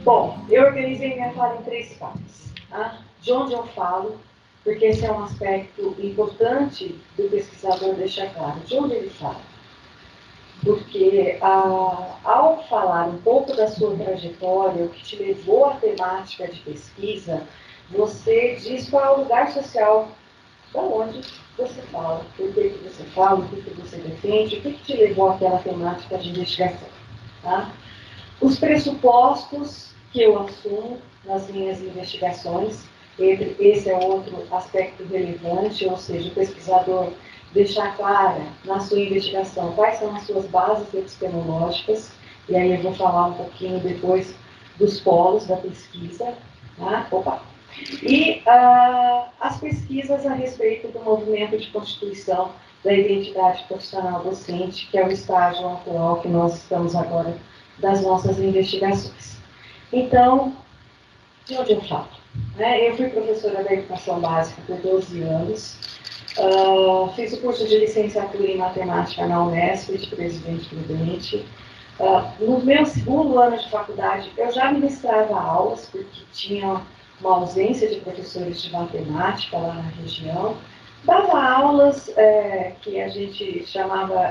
Bom, eu organizei minha fala em 3 partes. Tá? De onde eu falo, porque esse é um aspecto importante do pesquisador deixar claro. De onde ele fala? Porque ao falar um pouco da sua trajetória, o que te levou à temática de pesquisa, você diz qual é o lugar social da onde você fala, por que você fala, o que você defende, o que te levou àquela temática de investigação. Tá? Os pressupostos que eu assumo nas minhas investigações, esse é outro aspecto relevante, ou seja, o pesquisador deixar clara na sua investigação quais são as suas bases epistemológicas, e aí eu vou falar um pouquinho depois dos polos da pesquisa, tá? E as pesquisas a respeito do movimento de constituição da identidade profissional docente, que é o estágio atual que nós estamos agora das nossas investigações. Então, de onde eu falo? Eu fui professora da educação básica por 12 anos, fiz o curso de licenciatura em matemática na Unesp, de Presidente Prudente. No meu segundo ano de faculdade, eu já ministrava aulas, porque tinha uma ausência de professores de matemática lá na região. Dava aulas que a gente chamava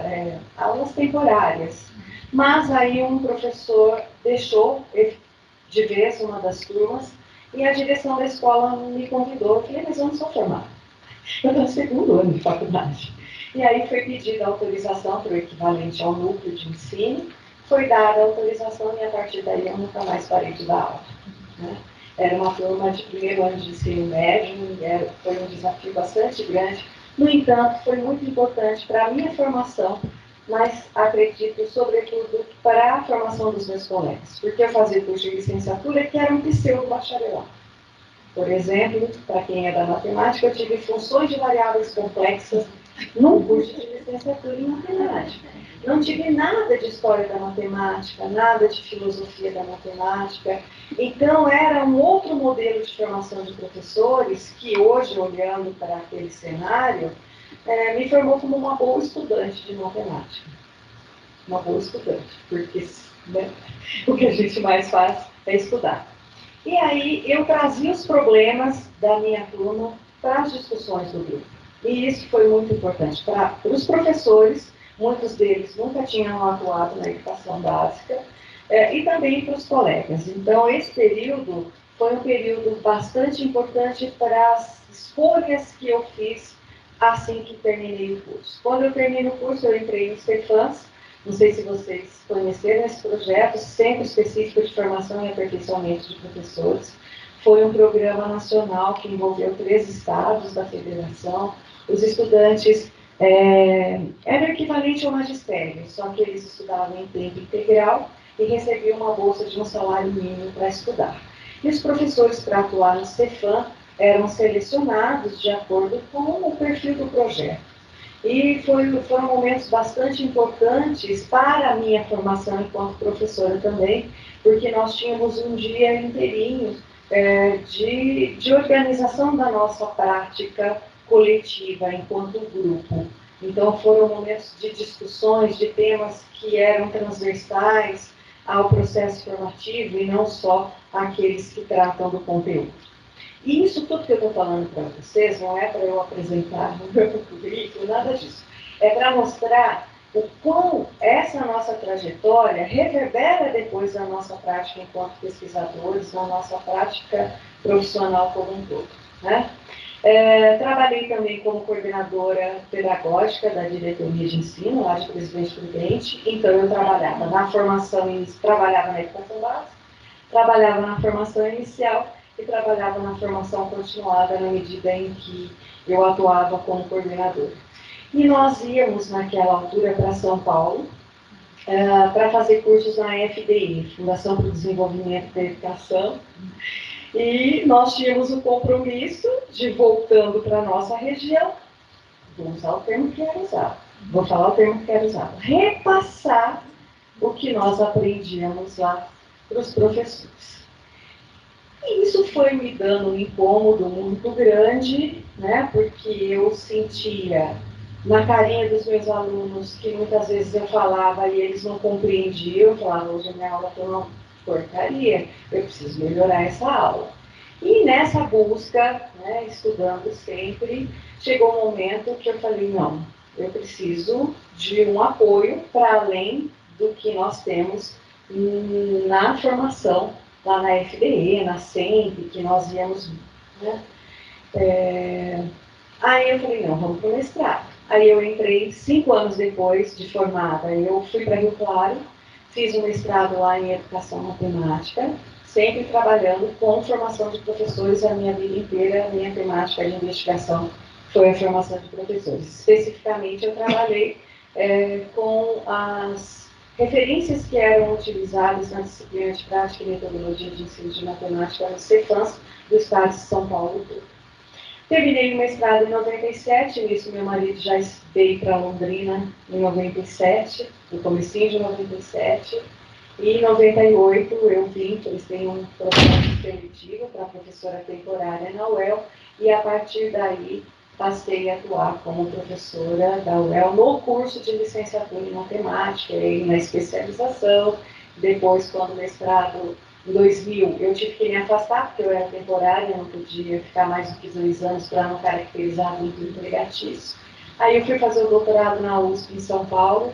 aulas temporárias. Mas aí um professor deixou de vez uma das turmas e a direção da escola me convidou. Eu falei, mas eu não sou formada. Eu estou no segundo ano de faculdade. E aí foi pedida autorização para o equivalente ao núcleo de ensino, foi dada a autorização e a partir daí eu nunca mais parei de dar aula. Né? Era uma turma de primeiro ano de ensino médio, foi um desafio bastante grande. No entanto, foi muito importante para a minha formação, mas acredito, sobretudo, para a formação dos meus colegas, porque eu fazia curso de licenciatura que era um pseudo-bacharelado. Por exemplo, para quem é da matemática, eu tive funções de variáveis complexas num curso de licenciatura em matemática. Não tive nada de história da matemática, nada de filosofia da matemática. Então, era um outro modelo de formação de professores que hoje, olhando para aquele cenário, me formou como uma boa estudante de matemática. Uma boa estudante, porque o que a gente mais faz é estudar. E aí eu trazia os problemas da minha turma para as discussões do grupo. E isso foi muito importante para os professores, muitos deles nunca tinham atuado na educação básica, e também para os colegas. Então, esse período foi um período bastante importante para as escolhas que eu fiz assim que terminei o curso. Quando eu terminei o curso, eu entrei no Cefans. Não sei se vocês conheceram esse projeto, Centro Específico de Formação e Aperfeiçoamento de Professores. Foi um programa nacional que envolveu 3 estados da federação. Os estudantes eram equivalente ao magistério, só que eles estudavam em tempo integral e recebiam uma bolsa de um salário mínimo para estudar. E os professores, para atuar no Cefam, eram selecionados de acordo com o perfil do projeto. E foram momentos bastante importantes para a minha formação enquanto professora também, porque nós tínhamos um dia inteirinho de organização da nossa prática coletiva enquanto grupo. Então foram momentos de discussões de temas que eram transversais ao processo formativo e não só aqueles que tratam do conteúdo. E isso tudo que eu estou falando para vocês não é para eu apresentar no meu currículo, nada disso. É para mostrar o quão essa nossa trajetória reverbera depois na nossa prática enquanto pesquisadores, na nossa prática profissional como um todo. Né? Trabalhei também como coordenadora pedagógica da diretoria de ensino, lá de Presidente Prudente, então eu trabalhava na formação, trabalhava na educação básica, trabalhava na formação inicial e trabalhava na formação continuada na medida em que eu atuava como coordenadora. E nós íamos, naquela altura, para São Paulo, para fazer cursos na FDI, Fundação para o Desenvolvimento da Educação, e nós tínhamos o compromisso de, voltando para a nossa região, vou usar o termo que era usado, vou falar o termo que era usado, repassar o que nós aprendíamos lá para os professores. E isso foi me dando um incômodo muito grande, né, porque eu sentia na carinha dos meus alunos que muitas vezes eu falava e eles não compreendiam. Eu falava, hoje a minha aula porcaria, eu preciso melhorar essa aula. E nessa busca, né, estudando sempre, chegou um momento que eu falei, não, eu preciso de um apoio para além do que nós temos na formação, lá na FDE, na SEMP, que nós íamos, né? Aí eu falei, não, vamos para o mestrado. Aí eu entrei 5 anos depois de formada, eu fui para Rio Claro, fiz um mestrado lá em Educação Matemática, sempre trabalhando com formação de professores a minha vida inteira. A minha temática de investigação foi a formação de professores. Especificamente, eu trabalhei com as referências que eram utilizadas na disciplina de prática e metodologia de ensino de matemática no Cefans do estado de São Paulo. Terminei o mestrado em 97, nisso meu marido já veio para Londrina em 97, no comecinho de 97. E em 98 eu vim, eles têm um processo seletivo para professora temporária na UEL, e a partir daí passei a atuar como professora da UEL no curso de licenciatura em matemática e na especialização. Depois, quando o mestrado, em 2000, eu tive que me afastar, porque eu era temporária, não podia ficar mais do que 2 anos para não caracterizar vínculo empregatício. Aí eu fui fazer o doutorado na USP em São Paulo.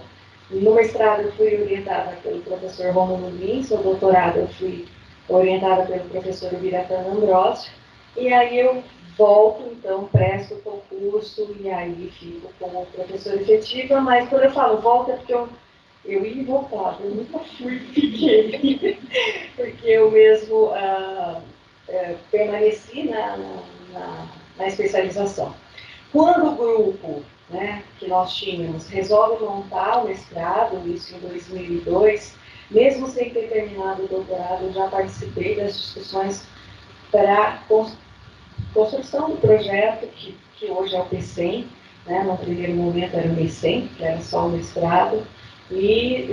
No mestrado eu fui orientada pelo professor Romulo Lins, no doutorado eu fui orientada pelo professor Ubiratã Ambrosio, e aí eu volto, então, presto o concurso e aí fico como professora efetiva, mas quando eu falo volta é porque eu ia e voltava, eu nunca fui, fiquei, porque eu mesmo permaneci na especialização. Quando o grupo, né, que nós tínhamos resolve montar o mestrado, isso em 2002, mesmo sem ter terminado o doutorado, eu já participei das discussões para a construção do projeto, que hoje é o PCEM, né, no primeiro momento era o MECEM, que era só o mestrado, e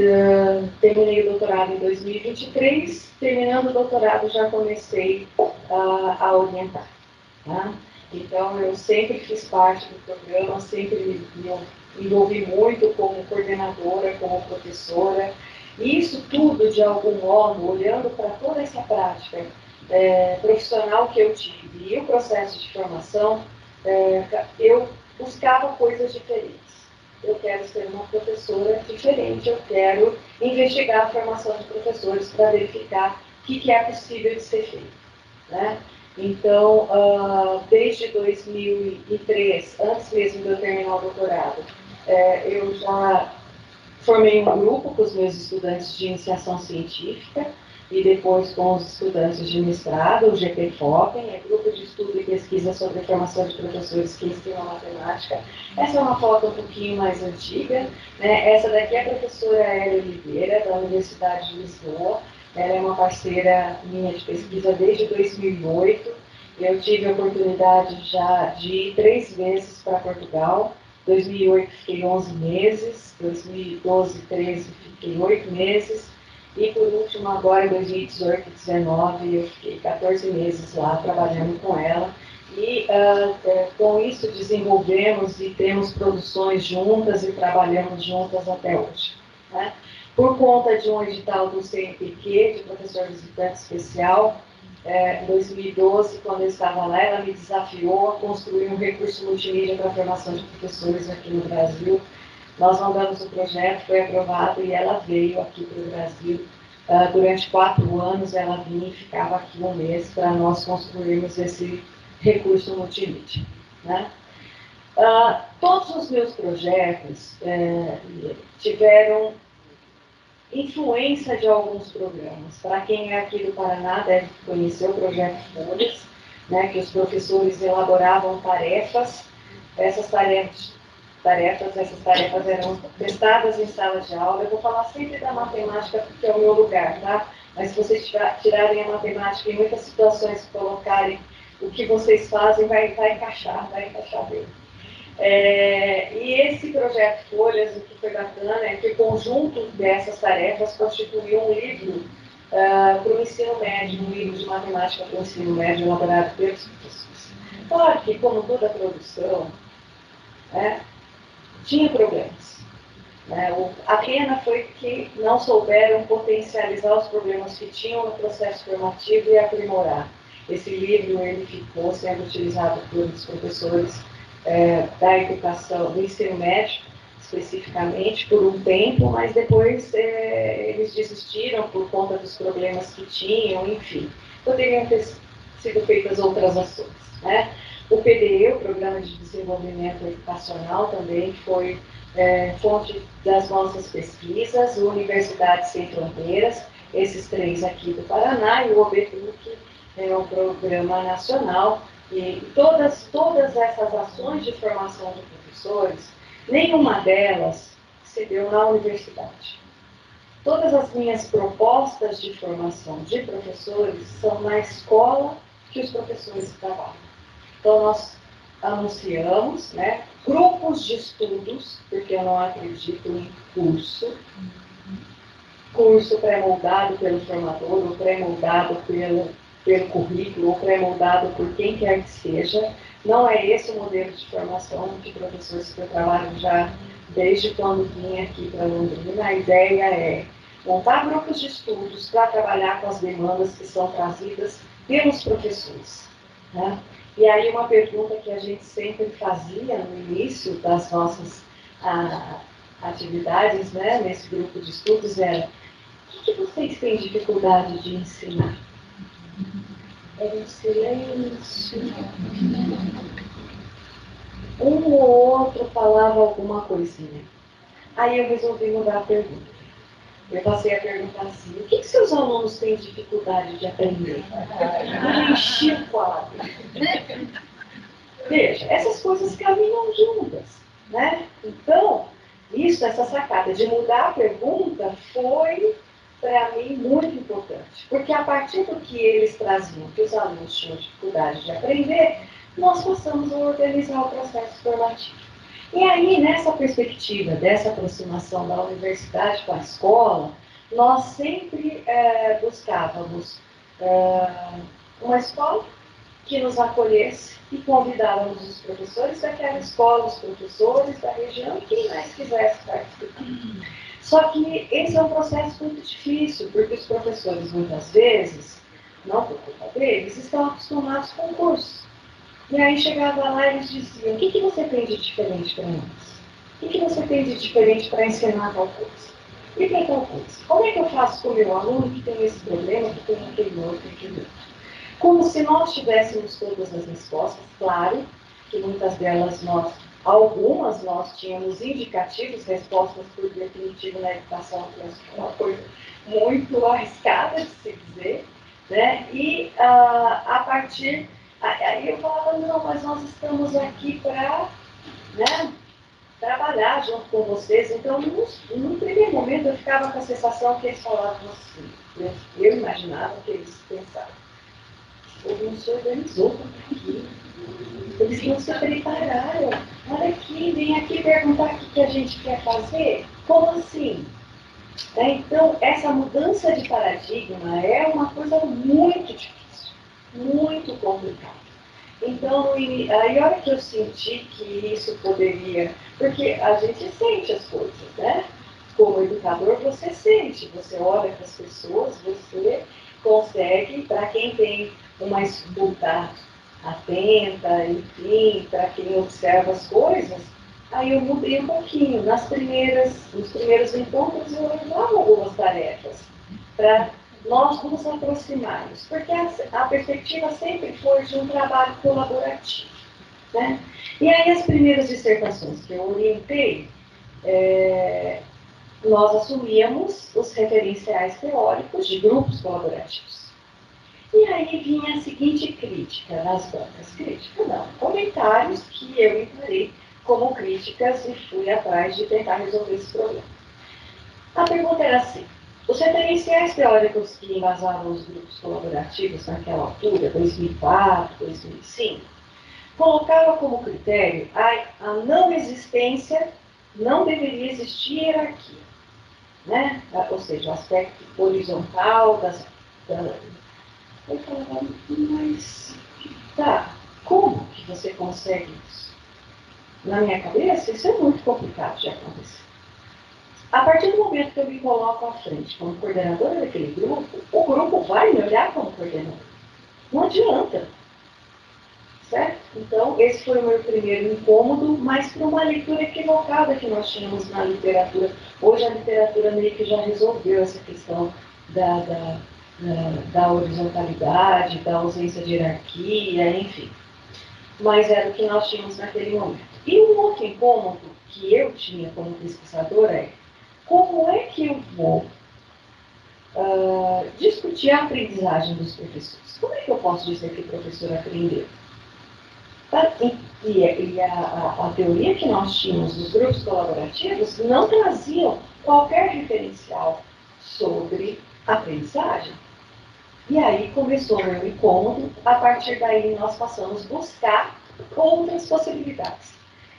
terminei o doutorado em 2023, terminando o doutorado já comecei a orientar. Tá? Então, eu sempre fiz parte do programa, sempre me envolvi muito como coordenadora, como professora. E isso tudo, de algum modo, olhando para toda essa prática profissional que eu tive e o processo de formação, eu buscava coisas diferentes. Eu quero ser uma professora diferente, eu quero investigar a formação de professores para verificar o que é possível de ser feito. Né? Então, desde 2003, antes mesmo de eu terminar o doutorado, eu já formei um grupo com os meus estudantes de iniciação científica e depois com os estudantes de mestrado, o GPFOPEN, é Grupo de Estudo e Pesquisa sobre a Formação de Professores que Ensinam Matemática. Essa é uma foto um pouquinho mais antiga, né? Essa daqui é a professora Hélia Oliveira, da Universidade de Lisboa. Ela é uma parceira minha de pesquisa desde 2008. Eu tive a oportunidade já de ir 3 vezes para Portugal. 2008 fiquei 11 meses, 2012, 13 fiquei 8 meses, e por último agora em 2018, 2019 eu fiquei 14 meses lá trabalhando com ela. E com isso desenvolvemos e temos produções juntas e trabalhamos juntas até hoje. Né? Por conta de um edital do CNPq, de professor visitante especial, em 2012, quando eu estava lá, ela me desafiou a construir um recurso multimídia para a formação de professores aqui no Brasil. Nós mandamos o projeto, foi aprovado e ela veio aqui para o Brasil. Durante 4 anos, ela vinha e ficava aqui 1 mês para nós construirmos esse recurso multimídia. Né? Todos os meus projetos tiveram influência de alguns programas. Para quem é aqui do Paraná deve conhecer o projeto Folhas, né, que os professores elaboravam tarefas. Essas tarefas eram testadas em sala de aula. Eu vou falar sempre da matemática porque é o meu lugar, tá? Mas se vocês tirarem a matemática em muitas situações, colocarem o que vocês fazem, vai encaixar bem. E esse projeto Folhas, o que foi bacana é que o conjunto dessas tarefas constituiu um livro para o ensino médio, um livro de matemática para o ensino médio elaborado pelos professores. Claro que, como toda produção, tinha problemas. Né? A pena foi que não souberam potencializar os problemas que tinham no processo formativo e aprimorar. Esse livro ele ficou sendo utilizado pelos professores da educação, do ensino médio, especificamente, por um tempo, mas depois eles desistiram por conta dos problemas que tinham, enfim. Poderiam ter sido feitas outras ações. Né? O PDE, o Programa de Desenvolvimento Educacional, também foi fonte das nossas pesquisas, Universidades Sem Fronteiras, esses três aqui do Paraná, e o OBTUC é um programa nacional, e todas essas ações de formação de professores, nenhuma delas se deu na universidade. Todas as minhas propostas de formação de professores são na escola que os professores trabalham. Então, nós anunciamos, né, grupos de estudos, porque eu não acredito em curso pré-moldado pelo formador, ou pré-moldado pelo currículo, ou pré-moldado por quem quer que seja. Não é esse o modelo de formação de professores que eu trabalho já desde quando vim aqui para Londrina. A ideia é montar grupos de estudos para trabalhar com as demandas que são trazidas pelos professores. Né? E aí uma pergunta que a gente sempre fazia no início das nossas atividades, né, nesse grupo de estudos era: o que vocês têm dificuldade de ensinar? Era um silêncio. Um ou outro falava alguma coisinha. Aí eu resolvi mudar a pergunta. Eu passei a perguntar assim: o que seus alunos têm dificuldade de aprender? Eu enchi o quadro. Veja, essas coisas caminham juntas, né? Então, essa sacada de mudar a pergunta foi, para mim, muito importante. Porque a partir do que eles traziam, que os alunos tinham dificuldade de aprender, nós passamos a organizar o processo formativo. E aí, nessa perspectiva dessa aproximação da universidade com a escola, nós sempre buscávamos uma escola que nos acolhesse e convidávamos os professores daquela escola, os professores da região e quem mais quisesse participar. Só que esse é um processo muito difícil, porque os professores, muitas vezes, não por culpa deles, estão acostumados com o curso. E aí chegava lá e eles diziam: o que você tem de diferente para nós? O que você tem de diferente para ensinar tal coisa? E para tal coisa? Como é que eu faço com o meu aluno que tem esse problema, que tem aquele outro, aquele outro? Como se nós tivéssemos todas as respostas. Claro que muitas delas algumas nós tínhamos indicativos, respostas por definitivo na educação, que é uma coisa muito arriscada de se dizer, né? E a partir... Aí eu falava: não, mas nós estamos aqui para, né, trabalhar junto com vocês. Então, num primeiro momento, eu ficava com a sensação que eles falavam assim, eu imaginava que eles pensavam: o povo não se organizou para aqui. Eles não se prepararam. Olha aqui, vem aqui perguntar o que a gente quer fazer. Como assim? Então, essa mudança de paradigma é uma coisa muito difícil, muito complicada. Então, aí a hora que eu senti que isso poderia... Porque a gente sente as coisas, né? Como educador, você sente. Você olha para as pessoas, você consegue, para quem tem uma escuta atenta, enfim, para quem observa as coisas, aí eu mudei um pouquinho. Nos primeiros encontros, eu dava algumas tarefas para nós nos aproximarmos, porque a perspectiva sempre foi de um trabalho colaborativo. Né? E aí as primeiras dissertações que eu orientei, nós assumíamos os referenciais teóricos de grupos colaborativos. E aí vinha a seguinte crítica nas bancas. Crítica não, comentários que eu encarei como críticas e fui atrás de tentar resolver esse problema. A pergunta era assim: os referenciais teóricos que embasavam os grupos colaborativos naquela altura, 2004, 2005, colocavam como critério a não existência, não deveria existir hierarquia. Né? Ou seja, o aspecto horizontal eu falava: mas tá, como que você consegue isso? Na minha cabeça, isso é muito complicado de acontecer. A partir do momento que eu me coloco à frente como coordenadora daquele grupo, o grupo vai me olhar como coordenadora. Não adianta. Certo? Então, esse foi o meu primeiro incômodo, mas por uma leitura equivocada que nós tínhamos na literatura. Hoje a literatura meio que já resolveu essa questão da horizontalidade, da ausência de hierarquia, enfim. Mas era o que nós tínhamos naquele momento. E um outro incômodo que eu tinha como pesquisadora é como é que eu vou discutir a aprendizagem dos professores? Como é que eu posso dizer que o professor aprendeu? E a teoria que nós tínhamos dos grupos colaborativos não traziam qualquer referencial sobre aprendizagem. E aí começou o meu incômodo, a partir daí nós passamos a buscar outras possibilidades.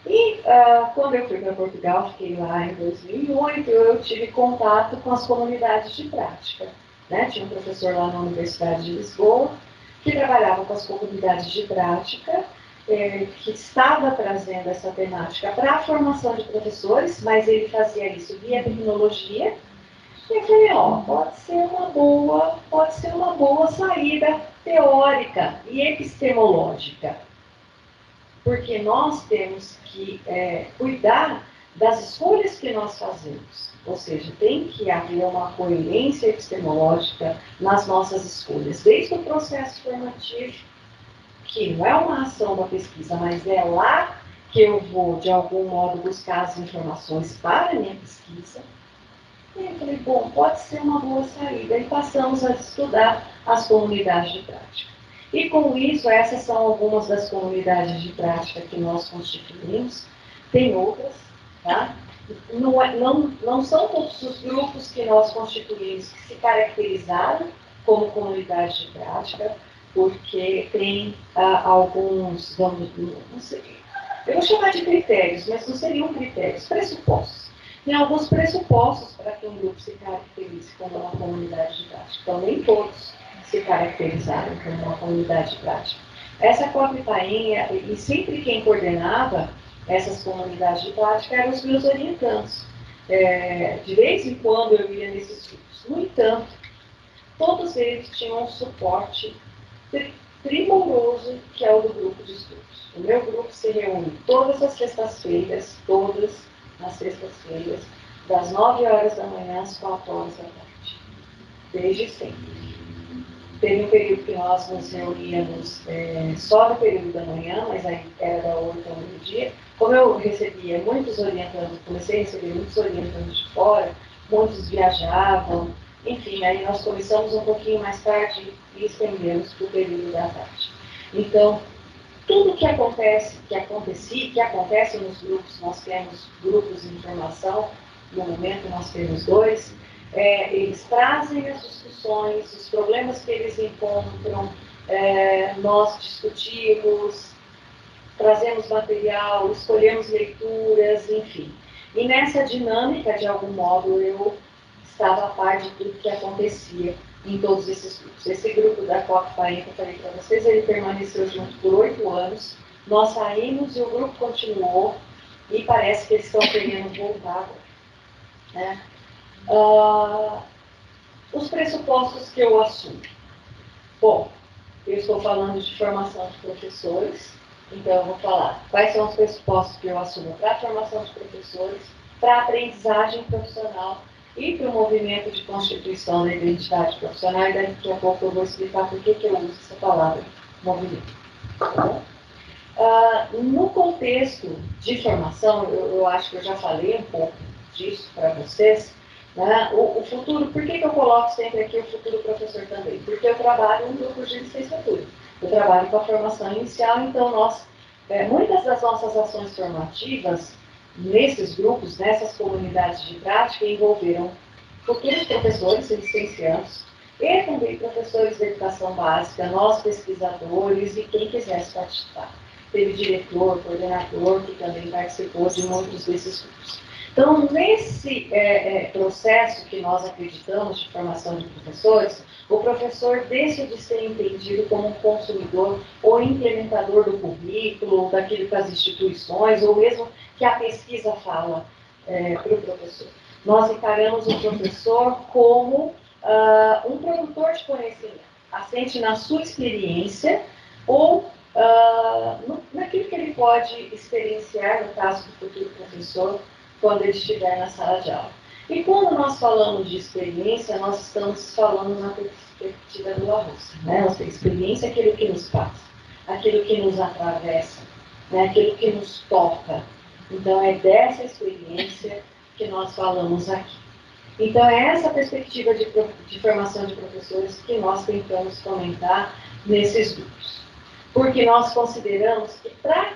E quando eu fui para Portugal, fiquei lá em 2008, eu tive contato com as comunidades de prática. Né? Tinha um professor lá na Universidade de Lisboa que trabalhava com as comunidades de prática, que estava trazendo essa temática para a formação de professores, mas ele fazia isso via tecnologia. E eu falei, pode ser uma boa saída teórica e epistemológica. Porque nós temos que cuidar das escolhas que nós fazemos. Ou seja, tem que haver uma coerência epistemológica nas nossas escolhas, desde o processo formativo, que não é uma ação da pesquisa, mas é lá que eu vou, de algum modo, buscar as informações para a minha pesquisa. E eu falei, bom, pode ser uma boa saída. E passamos a estudar as comunidades de prática. E com isso, essas são algumas das comunidades de prática que nós constituímos. Tem outras, tá? Não são todos os grupos que nós constituímos que se caracterizaram como comunidade de prática, porque tem alguns, não sei, eu vou chamar de critérios, mas não seriam critérios, pressupostos. Tem alguns pressupostos para que um grupo se caracterize como uma comunidade de prática. Então, nem todos se caracterizaram como uma comunidade de prática. Essa Copa-Ipainha, e sempre quem coordenava essas comunidades de prática eram os meus orientandos. De vez em quando eu ia nesses grupos. No entanto, todos eles tinham um suporte primoroso, que é o do grupo de estudos. O meu grupo se reúne todas as sextas-feiras, das 9 horas da manhã às 4 horas da tarde. Desde sempre. Teve um período que nós nos reuníamos só no período da manhã, mas aí era da 8 ao meio-dia. Como eu recebia muitos orientandos, comecei a receber muitos orientandos de fora, muitos viajavam, enfim, aí nós começamos um pouquinho mais tarde e estendemos para o período da tarde. Então, tudo que acontece nos grupos, nós temos grupos de informação, no momento nós temos 2, eles trazem as discussões, os problemas que eles encontram, nós discutimos, trazemos material, escolhemos leituras, enfim. E nessa dinâmica, de algum modo, eu estava a par de tudo que acontecia em todos esses grupos. Esse grupo da Copa-Ipainha que eu falei para vocês, ele permaneceu junto por 8 anos. Nós saímos e o grupo continuou e parece que eles estão querendo voltar agora. Né? Os pressupostos que eu assumo. Bom, eu estou falando de formação de professores, então eu vou falar quais são os pressupostos que eu assumo para a formação de professores, para a aprendizagem profissional e para o movimento de constituição da identidade profissional, e daqui a pouco eu vou explicar por que eu uso essa palavra, movimento. No contexto de formação, eu acho que eu já falei um pouco disso para vocês, né? O futuro, por que eu coloco sempre aqui o futuro professor também? Porque eu trabalho em grupo de licenciatura, eu trabalho com a formação inicial, então muitas das nossas ações formativas, nesses grupos, nessas comunidades de prática, envolveram futuros professores licenciados e também professores de educação básica, nós pesquisadores e quem quisesse participar. Teve diretor, coordenador, que também participou de muitos desses grupos. Então, nesse processo que nós acreditamos de formação de professores, o professor deixa de ser entendido como um consumidor ou implementador do currículo, daquilo que as instituições, ou mesmo que a pesquisa fala. para o professor. Nós encaramos o professor como um produtor de conhecimento, assente na sua experiência ou naquilo que ele pode experienciar, no caso do futuro professor, quando ele estiver na sala de aula. E quando nós falamos de experiência, nós estamos falando na perspectiva do Larousse, né? A experiência é aquilo que nos passa, aquilo que nos atravessa, né? Aquilo que nos toca. Então, é dessa experiência que nós falamos aqui. Então, é essa perspectiva de formação de professores que nós tentamos comentar nesses grupos. Porque nós consideramos que para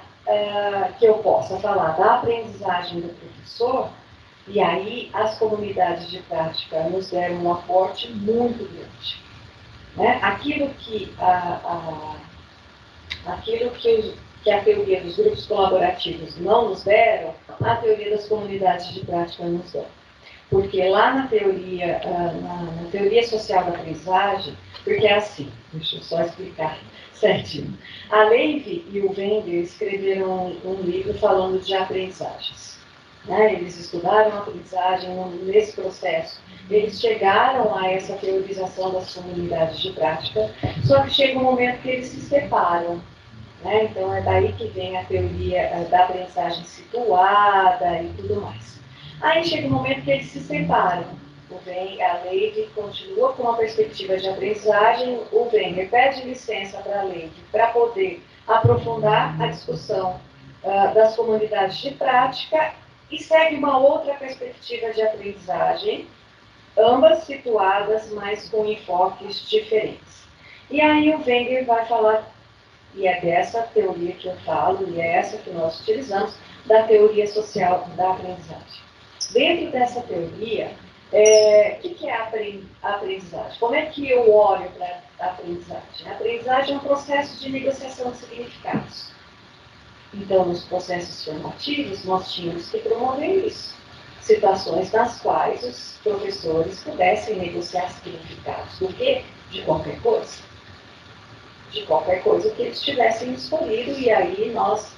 que eu possa falar da aprendizagem do professor, e aí as comunidades de prática nos deram um aporte muito grande. Né? Aquilo que a teoria dos grupos colaborativos não nos deram, a teoria das comunidades de prática nos deu. Porque lá na teoria social da aprendizagem, porque é assim, deixa eu só explicar certinho. A Levi e o Wenger escreveram um livro falando de aprendizagens. Né? Eles estudaram a aprendizagem nesse processo. Eles chegaram a essa teorização das comunidades de prática, só que chega um momento que eles se separam. Né? Então, é daí que vem a teoria da aprendizagem situada e tudo mais. Aí chega um momento que eles se separam. A Levi continua com uma perspectiva de aprendizagem, o Wenger pede licença para a Levi para poder aprofundar a discussão das comunidades de prática e segue uma outra perspectiva de aprendizagem, ambas situadas, mas com enfoques diferentes. E aí o Wenger vai falar, e é dessa teoria que eu falo, e é essa que nós utilizamos, da teoria social da aprendizagem. Dentro dessa teoria, o que é a aprendizagem? Como é que eu olho para a aprendizagem? A aprendizagem é um processo de negociação de significados. Então, nos processos formativos, nós tínhamos que promover isso. Situações nas quais os professores pudessem negociar significados do quê? De qualquer coisa. De qualquer coisa que eles tivessem escolhido, e aí nós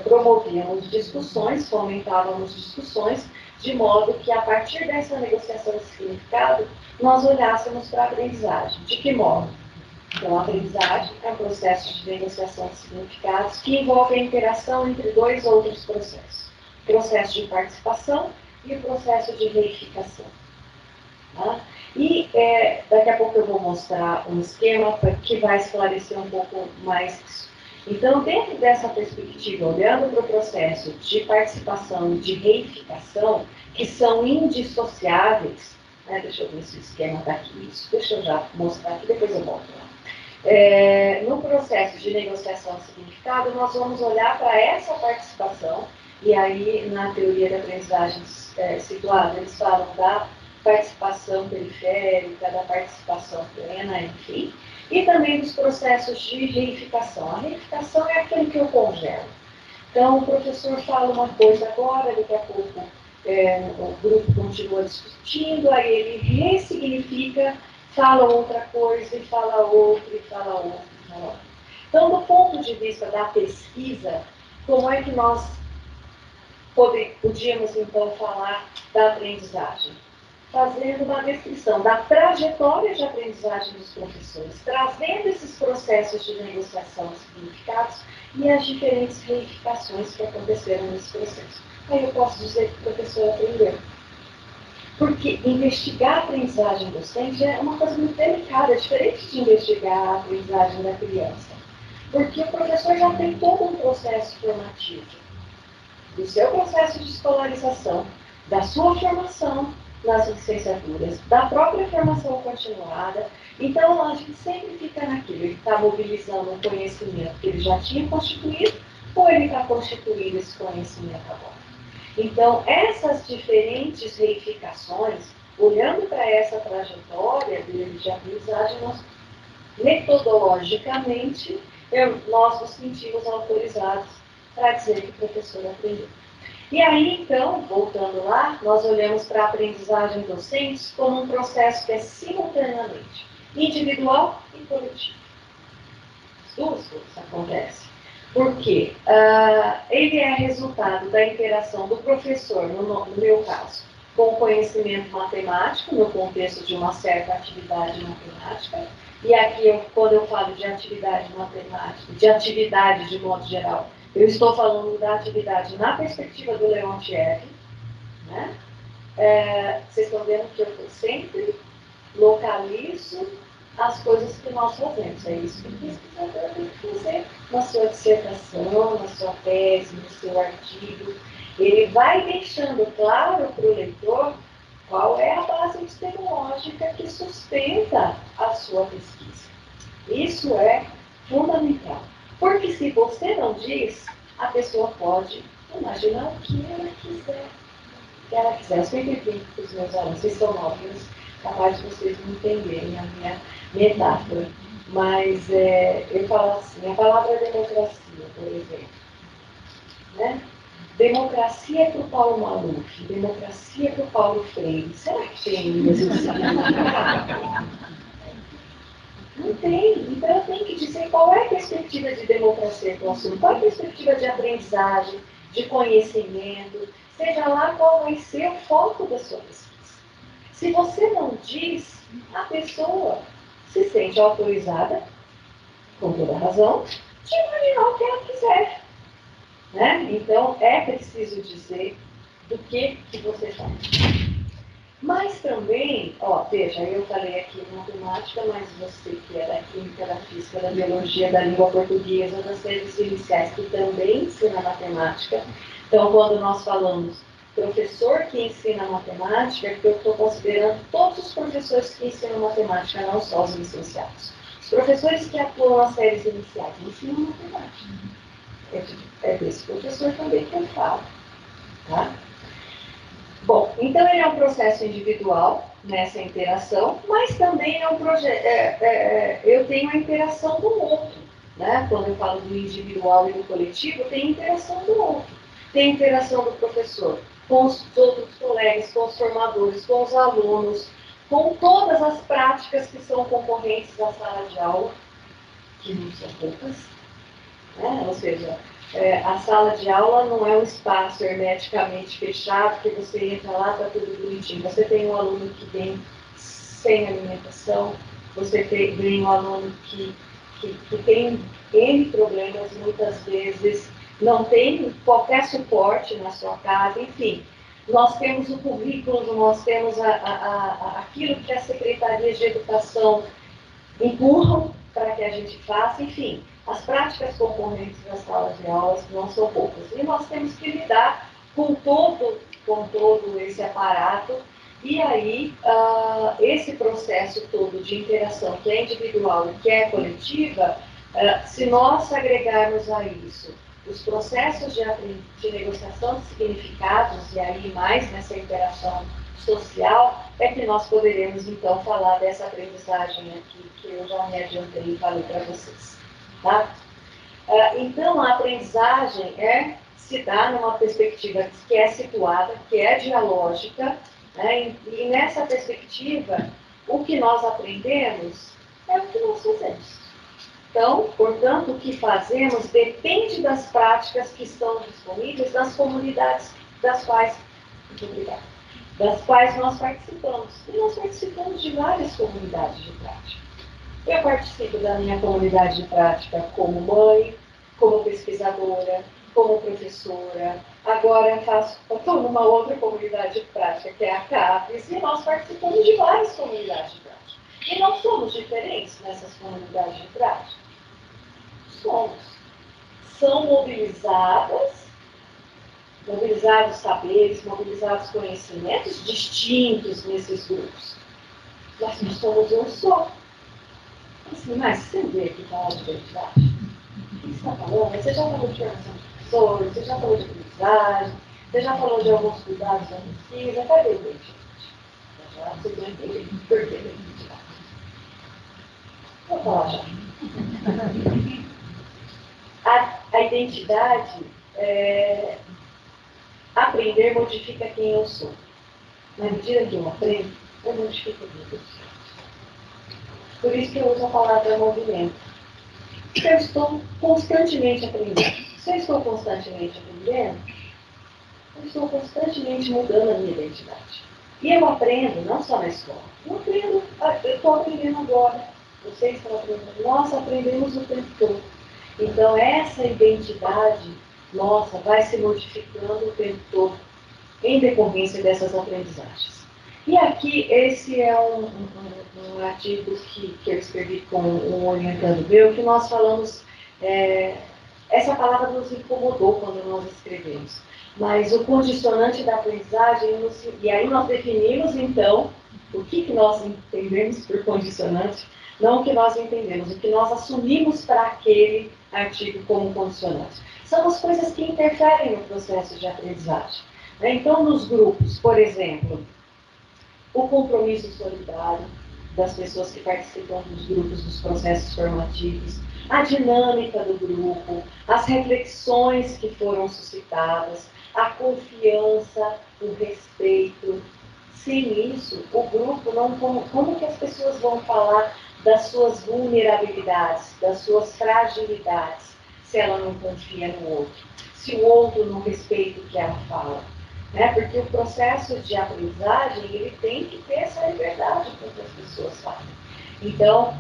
promovíamos discussões, fomentávamos discussões, de modo que a partir dessa negociação de significado, nós olhássemos para a aprendizagem. De que modo? Então, a aprendizagem é um processo de negociação de significados que envolve a interação entre dois outros processos. O processo de participação e o processo de reificação. Tá? E daqui a pouco eu vou mostrar um esquema que vai esclarecer um pouco mais isso. Então, dentro dessa perspectiva, olhando para o processo de participação e de reificação, que são indissociáveis, né? Deixa eu ver se o esquema está aqui, isso, deixa eu já mostrar aqui, depois eu volto lá. No processo de negociação de significado, nós vamos olhar para essa participação, e aí na teoria da aprendizagem situada, eles falam da participação periférica, da participação plena, enfim, e também dos processos de reificação. A reificação é aquilo que eu congelo. Então, o professor fala uma coisa agora, daqui a pouco o grupo continua discutindo, aí ele ressignifica, fala outra coisa, e fala outra, e fala outra, e fala outra. Então, do ponto de vista da pesquisa, como é que nós podíamos, então, falar da aprendizagem? Fazendo uma descrição da trajetória de aprendizagem dos professores, trazendo esses processos de negociação de significados e as diferentes reificações que aconteceram nesse processo. Aí eu posso dizer que o professor aprendeu. Porque investigar a aprendizagem docente é uma coisa muito delicada, é diferente de investigar a aprendizagem da criança. Porque o professor já tem todo um processo formativo, do seu processo de escolarização, da sua formação nas licenciaturas, da própria formação continuada. Então, a gente sempre fica naquilo, ele está mobilizando um conhecimento que ele já tinha constituído, ou ele está constituindo esse conhecimento agora. Então, essas diferentes reificações, olhando para essa trajetória dele de aprendizagem, metodologicamente, nós nos sentimos autorizados para dizer que o professor aprendeu. E aí, então, voltando lá, nós olhamos para a aprendizagem docente como um processo que é simultaneamente individual e coletivo. As duas coisas acontecem. Por quê? Ele é resultado da interação do professor, no meu caso, com o conhecimento matemático, no contexto de uma certa atividade matemática. E aqui, quando eu falo de atividade matemática, de atividade de modo geral, eu estou falando da atividade na perspectiva do Leontiev, né? Vocês estão vendo que eu sempre localizo as coisas que nós fazemos. É isso que o pesquisador tem que fazer na sua dissertação, na sua tese, no seu artigo. Ele vai deixando claro para o leitor qual é a base epistemológica que sustenta a sua pesquisa. Isso é fundamental. Porque se você não diz, a pessoa pode imaginar o que ela quiser. Eu sempre brinco com os meus alunos, vocês são novos, capaz de vocês não entenderem a minha metáfora. Mas eu falo assim, a palavra democracia, por exemplo. Né? Democracia para o Paulo Maluf, democracia para o Paulo Freire. Será que tem mesmo significado? Não tem. Então eu tenho que dizer qual é a perspectiva de democracia que eu assumo, qual é a perspectiva de aprendizagem, de conhecimento, seja lá qual vai ser o foco da sua pesquisa. Se você não diz, a pessoa se sente autorizada, com toda razão, de imaginar o que ela quiser. Né? Então, é preciso dizer do que você faz. Mas também, veja, eu falei aqui matemática, mas você que é da química, da física, da biologia, da língua portuguesa, das séries iniciais, que também ensina matemática. Então, quando nós falamos professor que ensina matemática, é porque eu estou considerando todos os professores que ensinam matemática, não só os licenciados. Os professores que atuam nas séries iniciais ensinam matemática. É desse professor também que eu falo. Tá? Bom, então ele é um processo individual nessa interação, mas também é um projeto. Eu tenho a interação do outro. Né? Quando eu falo do individual e do coletivo, tem interação do outro. Tem interação do professor com os outros colegas, com os formadores, com os alunos, com todas as práticas que são concorrentes à sala de aula, que não são poucas. Né? Ou seja, a sala de aula não é um espaço hermeticamente fechado, que você entra lá, está tudo bonitinho. Você tem um aluno que vem sem alimentação, você tem um aluno que tem N problemas, muitas vezes não tem qualquer suporte na sua casa, enfim. Nós temos o currículo, nós temos aquilo que as secretarias de educação empurram para que a gente faça, enfim. As práticas concorrentes das salas de aulas não são poucas. E nós temos que lidar com todo esse aparato. E aí, esse processo todo de interação, que é individual e que é coletiva, se nós agregarmos a isso os processos de negociação de significados, e aí mais nessa interação social, é que nós poderemos, então, falar dessa aprendizagem aqui, que eu já me adiantei e falei para vocês. Tá? Então, a aprendizagem se dá numa perspectiva que é situada, que é dialógica, né? E nessa perspectiva, o que nós aprendemos é o que nós fazemos. Então, portanto, o que fazemos depende das práticas que estão disponíveis nas comunidades das quais nós participamos. E nós participamos de várias comunidades de prática. Eu participo da minha comunidade de prática como mãe, como pesquisadora, como professora. Agora estou numa outra comunidade de prática, que é a CAPES, e nós participamos de várias comunidades de prática. E nós somos diferentes nessas comunidades de prática? Somos. São mobilizados saberes, mobilizados conhecimentos distintos nesses grupos. Mas nós somos um só. Assim, mas você vê que falar de identidade? O que você está falando? Você já falou de formação de professores, você já falou de aprendizagem, você já falou de alguns cuidados da pesquisa, cadê a identidade? Vocês não entendem por que a identidade? Vou falar já. A identidade, aprender modifica quem eu sou. Na medida que eu aprendo, eu modifico quem eu sou. Por isso que eu uso a palavra movimento. Se eu estou constantemente aprendendo. Se eu estou constantemente aprendendo, eu estou constantemente mudando a minha identidade. E eu aprendo, não só na escola. Eu estou aprendendo agora. Vocês estão aprendendo. Nós aprendemos o tempo todo. Então, essa identidade nossa vai se modificando o tempo todo em decorrência dessas aprendizagens. E aqui, esse é um artigo que eu escrevi com um orientando meu, que nós falamos, essa palavra nos incomodou quando nós escrevemos, mas o condicionante da aprendizagem, e aí nós definimos, então, o que nós entendemos por condicionante, não o que nós entendemos, o que nós assumimos para aquele artigo como condicionante. São as coisas que interferem no processo de aprendizagem. Então, nos grupos, por exemplo, o compromisso solidário das pessoas que participam dos grupos, dos processos formativos, a dinâmica do grupo, as reflexões que foram suscitadas, a confiança, o respeito. Sem isso, o grupo não... Como que as pessoas vão falar das suas vulnerabilidades, das suas fragilidades, se ela não confia no outro? Se o outro não respeita o que ela fala? Porque o processo de aprendizagem, ele tem que ter essa liberdade com que as pessoas falam. Então,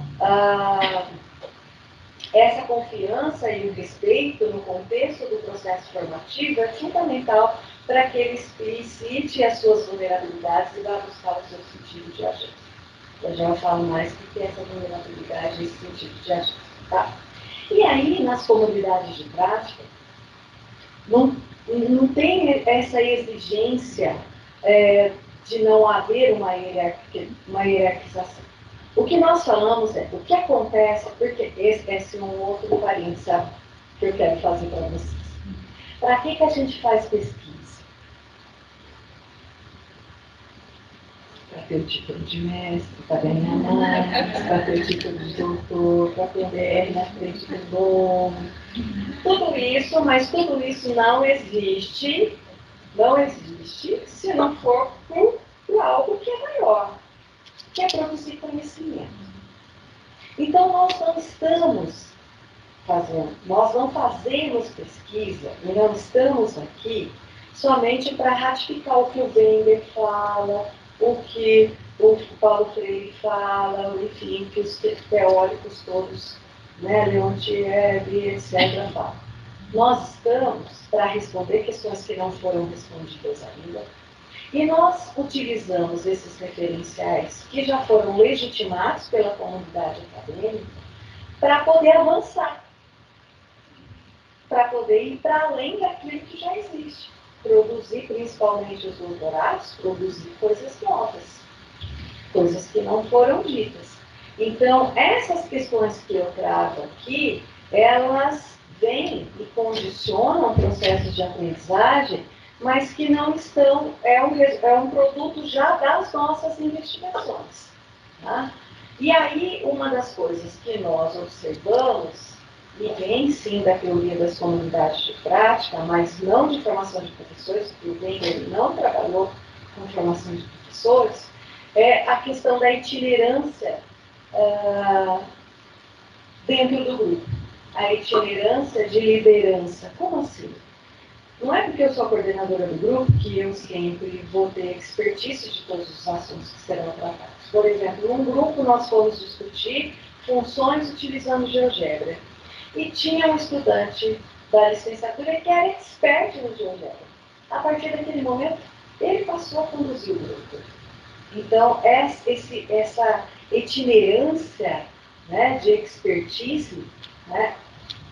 essa confiança e o respeito no contexto do processo formativo é fundamental para que ele explicite as suas vulnerabilidades e vá buscar o seu sentido de agir. Eu já falo mais do que essa vulnerabilidade e esse sentido de agir. Tá? E aí, nas comunidades de prática, não tem essa exigência de não haver uma hierarquização. O que nós falamos é o que acontece, porque esse é um outro parênteses que eu quero fazer para vocês. Para que a gente faz pesquisa? Para ter o título de mestre, para ganhar mais, para ter o título de doutor, para ter BR na frente do nome. Tudo isso, mas tudo isso não existe se não for por algo que é maior, que é produzir conhecimento. Então, nós não fazemos pesquisa e não estamos aqui somente para ratificar o que o Wenger fala, o que o Paulo Freire fala, enfim, que os teóricos todos, Leontiev, etc., falam. Nós estamos para responder questões que não foram respondidas ainda, e nós utilizamos esses referenciais que já foram legitimados pela comunidade acadêmica para poder avançar, para poder ir para além daquilo que já existe. Produzir, principalmente os doutorados, produzir coisas novas, coisas que não foram ditas. Então, essas questões que eu trago aqui, elas vêm e condicionam processos de aprendizagem, mas que não estão, é um produto já das nossas investigações. Tá? E aí, uma das coisas que nós observamos, e vem sim da teoria das comunidades de prática, mas não de formação de professores, porque o Wenger não trabalhou com formação de professores, é a questão da itinerância dentro do grupo. A itinerância de liderança. Como assim? Não é porque eu sou a coordenadora do grupo que eu sempre vou ter expertise de todos os assuntos que serão tratados. Por exemplo, num grupo nós fomos discutir funções utilizando GeoGebra. E tinha um estudante da licenciatura que era expert no GeoGebra. A partir daquele momento, ele passou a conduzir o grupo. Então, essa itinerância, de expertise,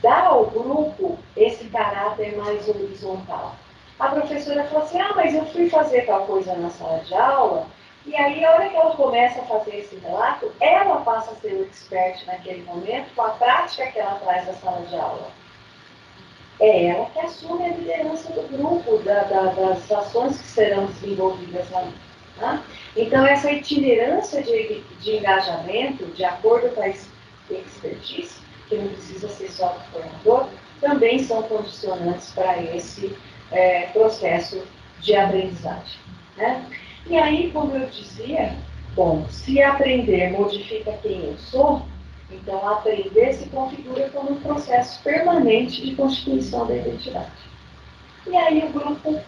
dá ao grupo esse caráter mais horizontal. A professora falou assim, mas eu fui fazer tal coisa na sala de aula, e aí a hora que ela começa a fazer esse relato, ela passa a ser o expert naquele momento, com a prática que ela traz da sala de aula. É ela que assume a liderança do grupo, das ações que serão desenvolvidas ali. Tá? Então, essa itinerância de engajamento, de acordo com a expertise, que não precisa ser só do formador, também são condicionantes para esse processo de aprendizagem. E aí, como eu dizia, bom, se aprender modifica quem eu sou, Então, aprender se configura como um processo permanente de constituição da identidade. E aí o grupo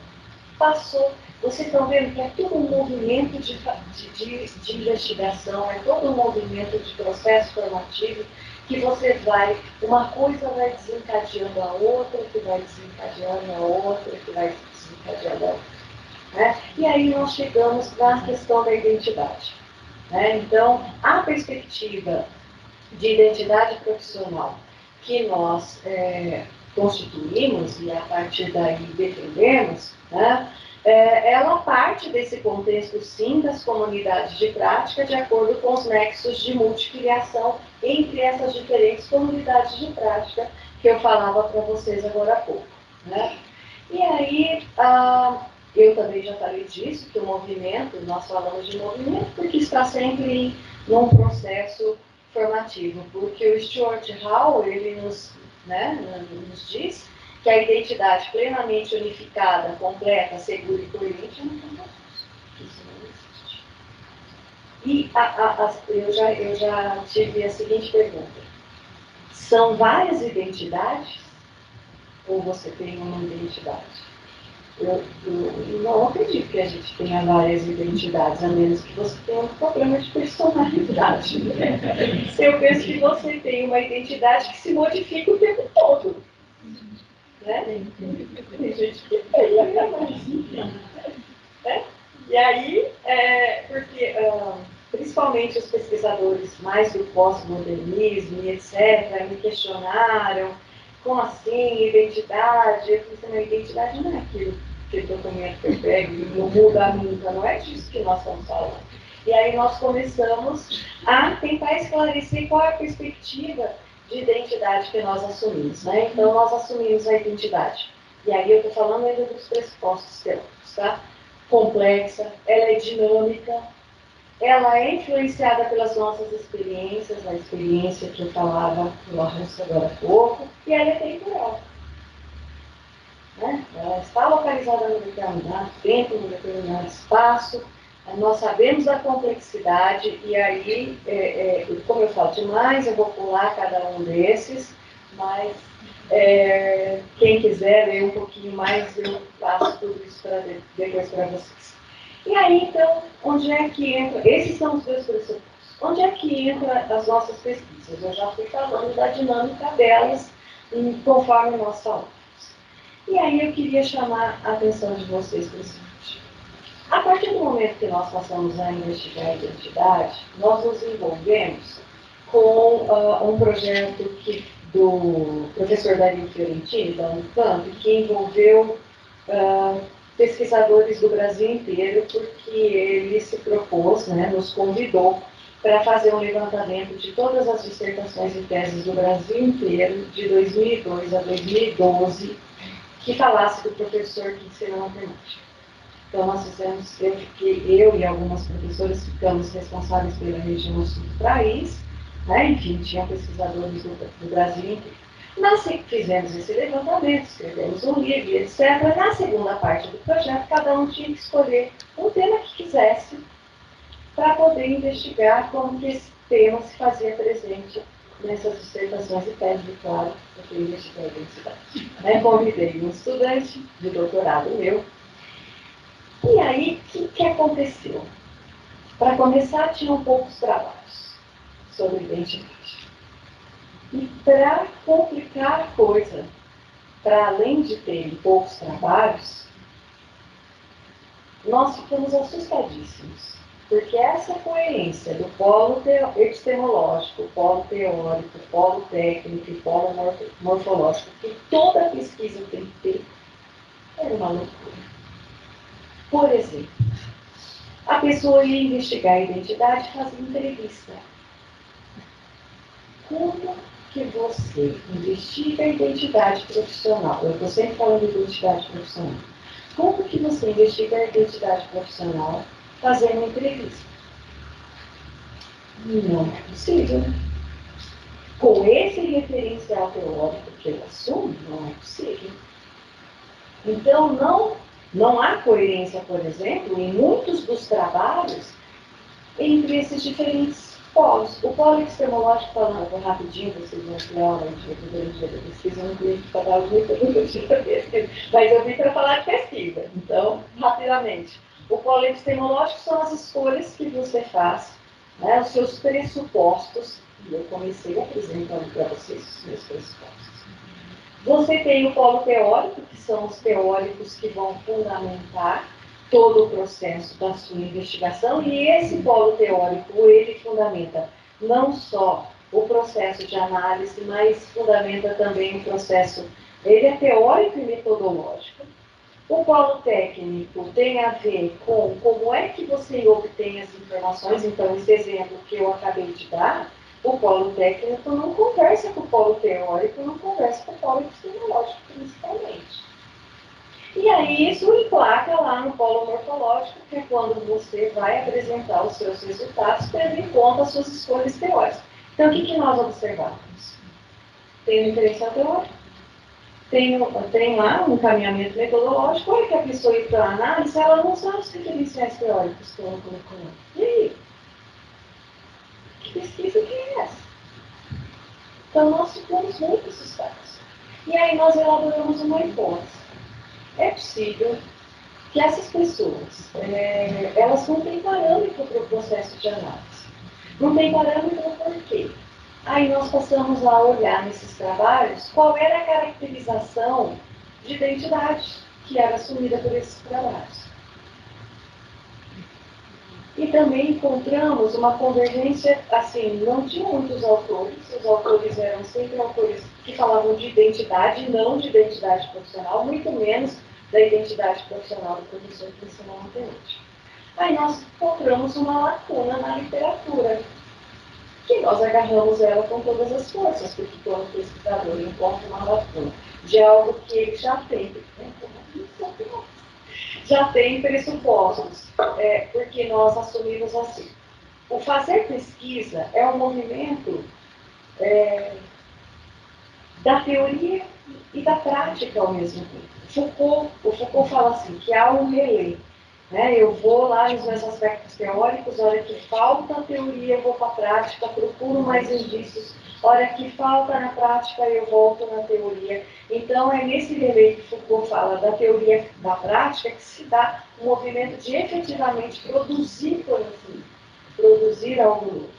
passou. Vocês estão vendo que é todo um movimento de investigação, é todo um movimento de processo formativo, que você vai, uma coisa vai desencadeando a outra, que vai desencadeando a outra, que vai desencadeando a outra. Né? E aí nós chegamos na questão da identidade. Né? Então, a perspectiva de identidade profissional que nós constituímos e a partir daí defendemos, né, ela parte desse contexto, sim, das comunidades de prática, de acordo com os nexos de multifiliação entre essas diferentes comunidades de prática que eu falava para vocês agora há pouco. Né? E aí, eu também já falei disso, que o movimento, nós falamos de movimento porque está sempre num processo formativo, porque o Stuart Hall, ele nos diz que a identidade plenamente unificada, completa, segura e coerente é um consenso. Isso não existe. E eu já tive a seguinte pergunta: são várias identidades ou você tem uma identidade? Eu não acredito que a gente tenha várias identidades, a menos que você tenha um problema de personalidade. Se eu penso que você tem uma identidade que se modifica o tempo todo. Né? Tem gente que tem, né? E aí, porque principalmente os pesquisadores mais do pós-modernismo e etc., me questionaram, como assim, identidade? Eu falei, a identidade não é aquilo que o documento que eu pego e não muda nunca, não é disso que nós estamos falando. E aí nós começamos a tentar esclarecer qual é a perspectiva de identidade que nós assumimos. Né? Então, nós assumimos a identidade. E aí eu estou falando ainda dos pressupostos teóricos, tá? Complexa, ela é dinâmica, ela é influenciada pelas nossas experiências, a experiência que eu falava no arranjo agora há pouco, e ela é temporal. Né? Ela está localizada no determinado tempo, no determinado espaço, nós sabemos a complexidade, e aí, como eu falo demais, eu vou pular cada um desses, mas quem quiser ler um pouquinho mais, eu passo tudo isso depois para vocês. E aí, então, onde é que entra? Esses são os dois pressupostos. Onde é que entra as nossas pesquisas? Eu já fui falando da dinâmica delas, conforme nós falamos. E aí eu queria chamar a atenção de vocês para o seguinte. A partir do momento que nós passamos a investigar a identidade, nós nos envolvemos com um projeto do professor Dario Fiorentini, da Unicamp, que envolveu pesquisadores do Brasil inteiro, porque ele se propôs, nos convidou para fazer um levantamento de todas as dissertações e teses do Brasil inteiro, de 2002 a 2012, que falasse do professor que ensinou matemática. Então, nós fizemos, eu e algumas professoras ficamos responsáveis pela região sul do país, enfim, tinham pesquisadores do Brasil inteiro. Nós fizemos esse levantamento, escrevemos um livro, etc. Na segunda parte do projeto, cada um tinha que escolher um tema que quisesse para poder investigar como que esse tema se fazia presente nessas dissertações e teses, claro, eu investiguei a identidade. Convidei um estudante de doutorado meu. E aí, o que aconteceu? Para começar, tinham poucos trabalhos sobre identidade. E para complicar a coisa, para além de terem poucos trabalhos, nós ficamos assustadíssimos. Porque essa coerência do polo epistemológico, polo teórico, polo técnico e polo morfológico, que toda pesquisa tem que ter, era uma loucura. Por exemplo, a pessoa ia investigar a identidade e fazia entrevista. Como que você investiga a identidade profissional? Eu estou sempre falando de identidade profissional. Como que você investiga a identidade profissional fazendo entrevista? Não é possível. Com esse referencial teórico que eu assumo, não é possível. Então, não há coerência, por exemplo, em muitos dos trabalhos entre esses diferentes Polos. O polo epistemológico, falando rapidinho, vocês vão ter aula de metodologia da pesquisa, eu não queria falar de metodologia da pesquisa, mas eu vim para falar de pesquisa. Então, rapidamente. O polo epistemológico são as escolhas que você faz, né, os seus pressupostos, e eu comecei apresentando para vocês os meus pressupostos. Você tem o polo teórico, que são os teóricos que vão fundamentar todo o processo da sua investigação, e esse polo teórico, ele fundamenta não só o processo de análise, mas fundamenta também o processo, ele é teórico e metodológico. O polo técnico tem a ver com como é que você obtém as informações, então esse exemplo que eu acabei de dar, o polo técnico não conversa com o polo teórico, não conversa com o polo epistemológico, principalmente. E aí isso emplaca lá no polo morfológico, que é quando você vai apresentar os seus resultados, tendo em conta as suas escolhas teóricas. Então, o que nós observamos? Tem um diferencial teórico, tem lá um caminhamento metodológico, olha que a pessoa ir para a análise, ela não sabe os referenciais teóricos que ela colocou. E aí? Que pesquisa que é essa? Então, nós ficamos muito assustados. E aí nós elaboramos uma hipótese. É possível que essas pessoas, elas não têm parâmetro para o processo de análise. Não tem parâmetro por quê? Aí nós passamos a olhar nesses trabalhos qual era a caracterização de identidade que era assumida por esses trabalhos. E também encontramos uma convergência, assim, não tinha muitos autores, os autores eram sempre autores que falavam de identidade, não de identidade profissional, muito menos da identidade profissional do professor que ensinou matemática. Aí nós encontramos uma lacuna na literatura, que nós agarramos ela com todas as forças, porque quando o pesquisador encontra uma lacuna de algo que ele já tem, pressupostos, porque nós assumimos assim. O fazer pesquisa é um movimento da teoria e da prática ao mesmo tempo. O Foucault fala assim, que há um relé. Né? Eu vou lá nos meus aspectos teóricos, hora que falta a teoria, eu vou para a prática, procuro mais indícios, hora que falta na prática, eu volto na teoria. Então, é nesse relé que Foucault fala da teoria da prática que se dá o movimento de efetivamente produzir conhecimento, produzir algo novo.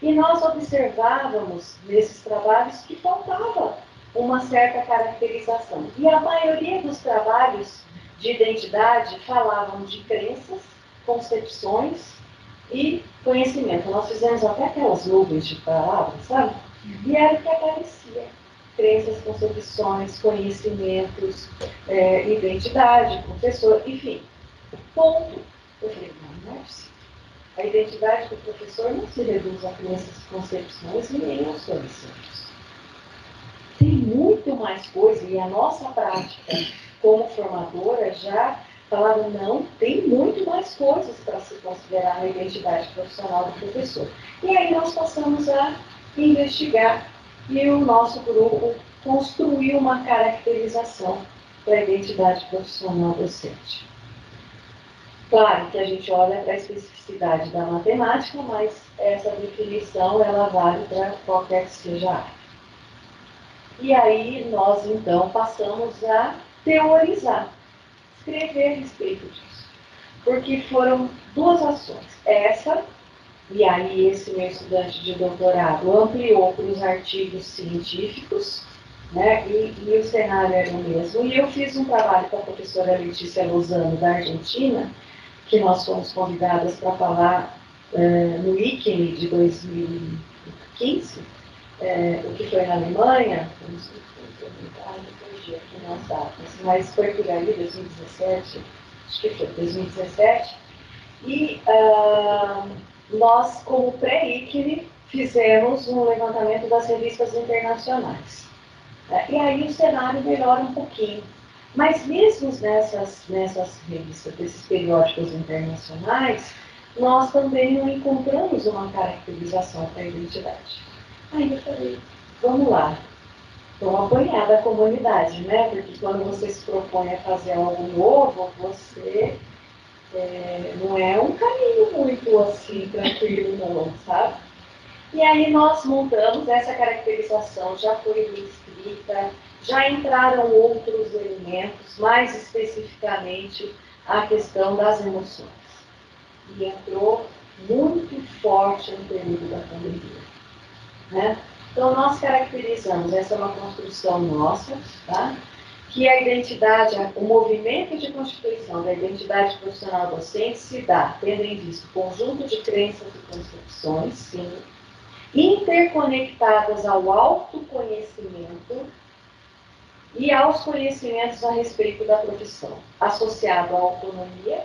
E nós observávamos nesses trabalhos que faltava uma certa caracterização. E a maioria dos trabalhos de identidade falavam de crenças, concepções e conhecimento. Nós fizemos até aquelas nuvens de palavras, sabe? E era o que aparecia. Crenças, concepções, conhecimentos, identidade, professor, enfim. Ponto. Eu falei, não é possível. A identidade do professor não se reduz a crenças, concepções e nem aos conhecimentos. Tem muito mais coisa, e a nossa prática como formadora já falava, não, tem muito mais coisas para se considerar na identidade profissional do professor. E aí nós passamos a investigar, e o nosso grupo construiu uma caracterização para a identidade profissional docente. Claro que a gente olha para a especificidade da matemática, mas essa definição ela vale para qualquer que seja a área. E aí nós, então, passamos a teorizar, escrever a respeito disso. Porque foram duas ações. Essa, e aí esse meu estudante de doutorado ampliou para os artigos científicos, né, e o cenário era o mesmo. E eu fiz um trabalho com a professora Letícia Lozano, da Argentina, que nós fomos convidadas para falar no ICNE de 2015, o que foi na Alemanha, mas foi por aí, 2017, acho que foi 2017, e nós, como pré-ICNE, fizemos um levantamento das revistas internacionais. E aí o cenário melhora um pouquinho. Mas mesmo nessas revistas, desses periódicos internacionais, nós também não encontramos uma caracterização para a identidade. Aí eu falei, vamos lá, vamos apanhar da comunidade, né? Porque quando você se propõe a fazer algo novo, você não é um caminho muito assim, tranquilo, não, sabe? E aí nós montamos essa caracterização, já foi escrita, já entraram outros elementos, mais especificamente a questão das emoções. E entrou muito forte no período da pandemia. Né? Então, nós caracterizamos, essa é uma construção nossa, tá? Que a identidade, o movimento de constituição da identidade profissional docente se dá, tendo em vista o conjunto de crenças e concepções, sim, interconectadas ao autoconhecimento e aos conhecimentos a respeito da profissão, associado à autonomia,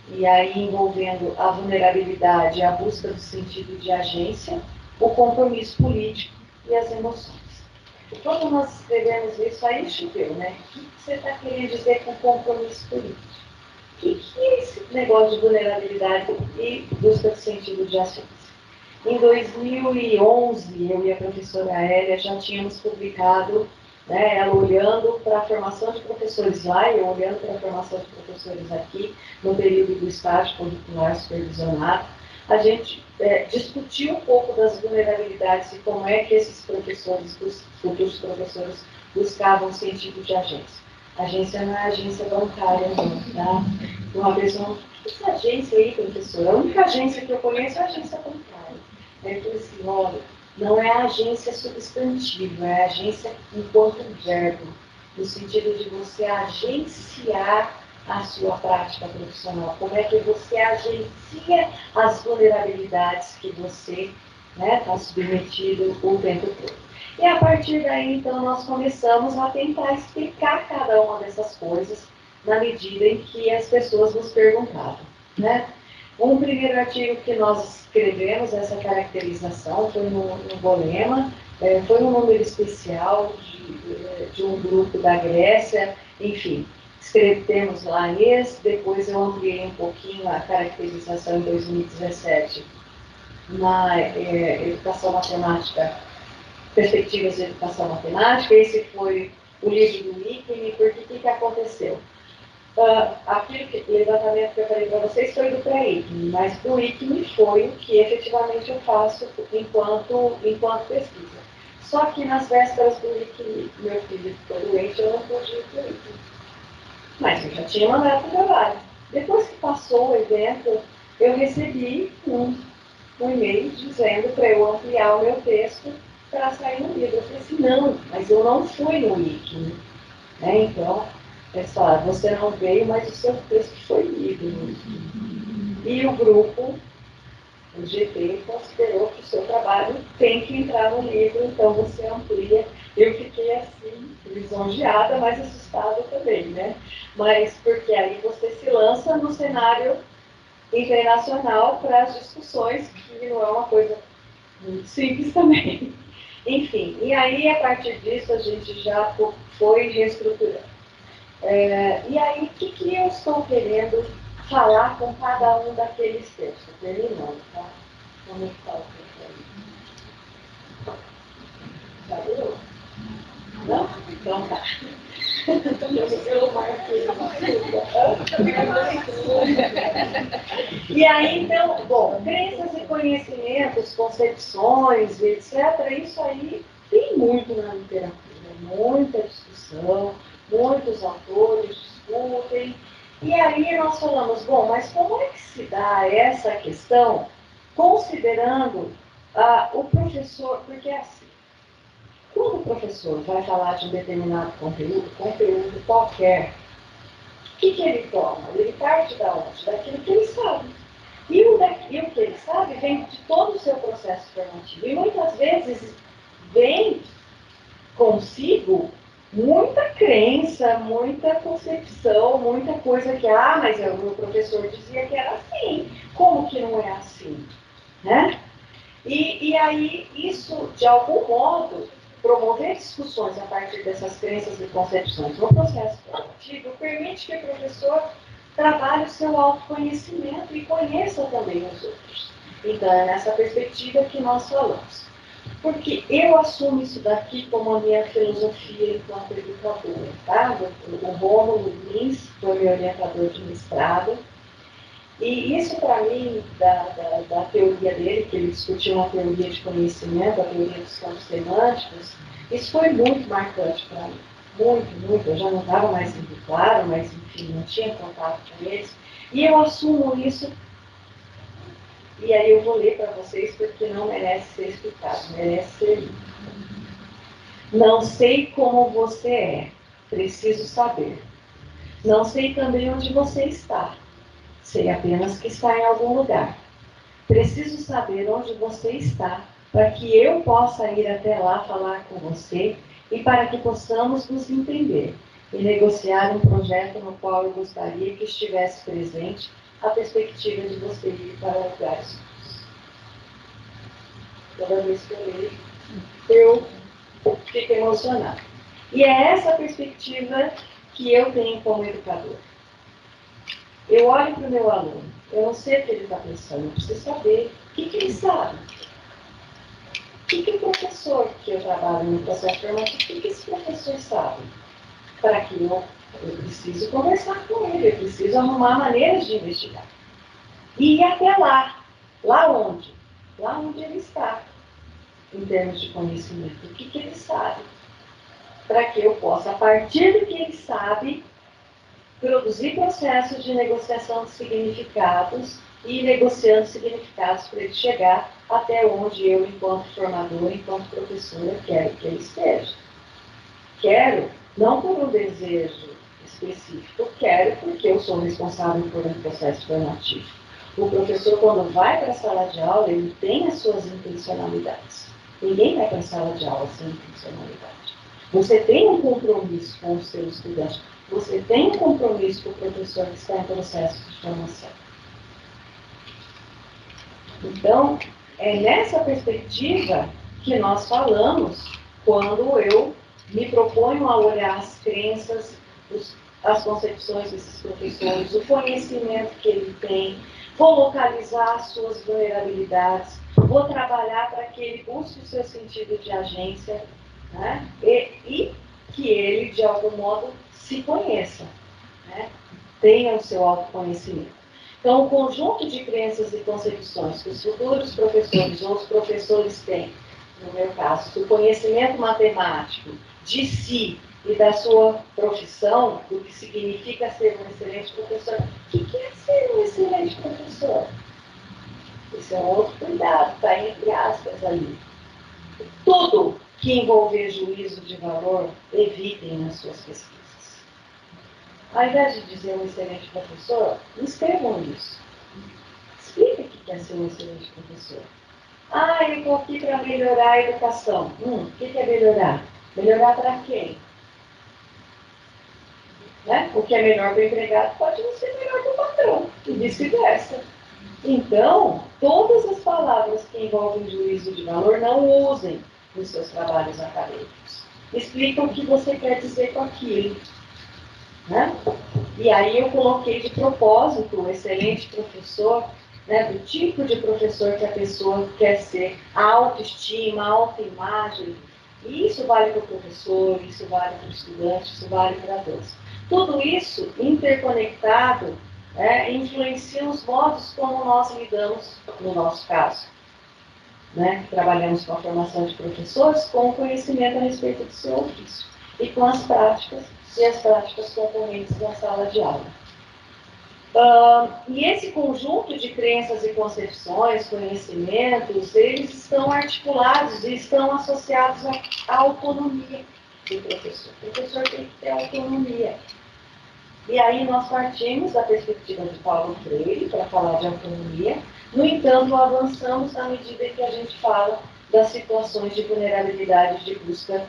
e aí envolvendo a vulnerabilidade, a busca do sentido de agência, o compromisso político e as emoções. E quando nós escrevemos isso, aí choveu, né? O que você está querendo dizer com compromisso político? O que é esse negócio de vulnerabilidade e busca do sentido de agência? Em 2011, eu e a professora Hélia já tínhamos publicado, né, ela olhando para a formação de professores lá, eu olhando para a formação de professores aqui, no período do estágio curricular supervisionado, a gente discutiu um pouco das vulnerabilidades e como é que esses professores, os futuros professores, buscavam sentido de agência. Agência não é agência bancária, não, tá? Uma pessoa, essa agência aí, professora, a única agência que eu conheço é a agência bancária. Eu falei assim, olha, não é a agência substantiva, é a agência enquanto verbo, no sentido de você agenciar a sua prática profissional, como é que você agencia as vulnerabilidades que você está submetido o tempo todo. E a partir daí, então, nós começamos a tentar explicar cada uma dessas coisas na medida em que as pessoas nos perguntavam, né? Um primeiro artigo que nós escrevemos, essa caracterização, foi no Bolema, foi um número especial de um grupo da Grécia, enfim, escrevemos lá esse, depois eu ampliei um pouquinho a caracterização em 2017 na educação matemática, perspectivas de educação matemática, esse foi o livro do ICME, porque o que aconteceu? Aquilo que, o levantamento que eu falei para vocês foi do pré-ICME, mas do ICME foi o que efetivamente eu faço enquanto pesquisa. Só que nas vésperas do ICME, meu filho ficou doente, eu não pude ir para o ICME. Mas eu já tinha mandado para o trabalho. Depois que passou o evento, eu recebi um e-mail dizendo para eu ampliar o meu texto para sair no livro. Eu falei assim, não, mas eu não fui no ICME. Né? Então, pessoal, você não veio, mas o seu texto foi lido. E o grupo, o GT, considerou que o seu trabalho tem que entrar no livro, então você amplia. Eu fiquei assim, lisonjeada, mas assustada também, né? Mas porque aí você se lança no cenário internacional para as discussões, que não é uma coisa muito simples também. Enfim, e aí a partir disso a gente já foi reestruturando. E aí, o que eu estou querendo falar com cada um daqueles textos? Terminando, tá? Como é que está o texto aí? Já viu? Não? Então tá. Eu marquei E aí, então, bom, crenças e conhecimentos, concepções, etc., isso aí tem muito na literatura, muita discussão, muitos autores discutem. E aí nós falamos, bom, mas como é que se dá essa questão, considerando o professor, porque é assim, quando o professor vai falar de um determinado conteúdo qualquer, o que ele toma? Ele parte da onde? Daquilo que ele sabe. E o que ele sabe vem de todo o seu processo formativo. E muitas vezes vem consigo muita crença, muita concepção, muita coisa que, mas o meu professor dizia que era assim. Como que não é assim? Né? E aí, isso, de algum modo, promover discussões a partir dessas crenças e concepções no processo formativo permite que o professor trabalhe o seu autoconhecimento e conheça também os outros. Então, é nessa perspectiva que nós falamos. Porque eu assumo isso daqui como a minha filosofia enquanto educadora, tá? O Rômulo Lins foi meu orientador de mestrado. E isso, para mim, da teoria dele, que ele discutiu uma teoria de conhecimento, a teoria dos campos semânticos, isso foi muito marcante para mim. Muito, muito. Eu já não estava mais sendo claro, mas, enfim, não tinha contato com eles. E eu assumo isso, e aí eu vou ler para vocês, porque não merece ser explicado, merece ser lido. Não sei como você é, preciso saber. Não sei também onde você está. Sei apenas que está em algum lugar. Preciso saber onde você está para que eu possa ir até lá falar com você e para que possamos nos entender e negociar um projeto no qual eu gostaria que estivesse presente a perspectiva de você ir para lugares. Toda vez que eu leio, eu fico emocionada. E é essa perspectiva que eu tenho como educador. Eu olho para o meu aluno, eu não sei o que ele está pensando, eu preciso saber o que ele sabe. O que o professor que eu trabalho no processo formativo, o que esse professor sabe? Para que eu preciso conversar com ele, eu preciso arrumar maneiras de investigar. E ir até lá. Lá onde? Lá onde ele está, em termos de conhecimento. O que ele sabe? Para que eu possa, a partir do que ele sabe, produzir processos de negociação de significados e ir negociando significados para ele chegar até onde eu, enquanto formador, enquanto professora, quero que ele esteja. Quero, não por um desejo específico, quero porque eu sou responsável por um processo formativo. O professor, quando vai para a sala de aula, ele tem as suas intencionalidades. Ninguém vai para a sala de aula sem intencionalidade. Você tem um compromisso com o seu estudante. Você tem um compromisso com o professor que está em processo de formação. Então, é nessa perspectiva que nós falamos quando eu me proponho a olhar as crenças, as concepções desses professores, o conhecimento que ele tem, vou localizar as suas vulnerabilidades, vou trabalhar para que ele busque o seu sentido de agência, né? E que ele, de algum modo, se conheça, né? Tenha o seu autoconhecimento. Então, o conjunto de crenças e concepções que os futuros professores ou os professores têm, no meu caso, do conhecimento matemático de si e da sua profissão, do que significa ser um excelente professor. O que é ser um excelente professor? Esse é um outro cuidado, está entre aspas ali. Tudo que envolver juízo de valor, evitem nas suas pesquisas. Ao invés de dizer um excelente professor, escrevam isso. Explique o que é ser um excelente professor. Eu estou aqui para melhorar a educação. O que é melhorar? Melhorar para quem? Né? O que é melhor para o empregado pode não ser melhor para o patrão, e vice-versa. Então, todas as palavras que envolvem juízo de valor não usem nos seus trabalhos acadêmicos. Explica o que você quer dizer com aquilo. Né? E aí eu coloquei de propósito o excelente professor, né, do tipo de professor que a pessoa quer ser, a autoestima, a autoimagem. E isso vale para o professor, isso vale para o estudante, isso vale para todos. Tudo isso interconectado influencia os modos como nós lidamos, no nosso caso. Né? Trabalhamos com a formação de professores com o conhecimento a respeito do seu ofício e com as práticas e as práticas concorrentes na sala de aula. E esse conjunto de crenças e concepções, conhecimentos, eles estão articulados e estão associados à autonomia do professor. O professor tem que ter autonomia. E aí nós partimos da perspectiva de Paulo Freire para falar de autonomia. No entanto, avançamos na medida em que a gente fala das situações de vulnerabilidade de busca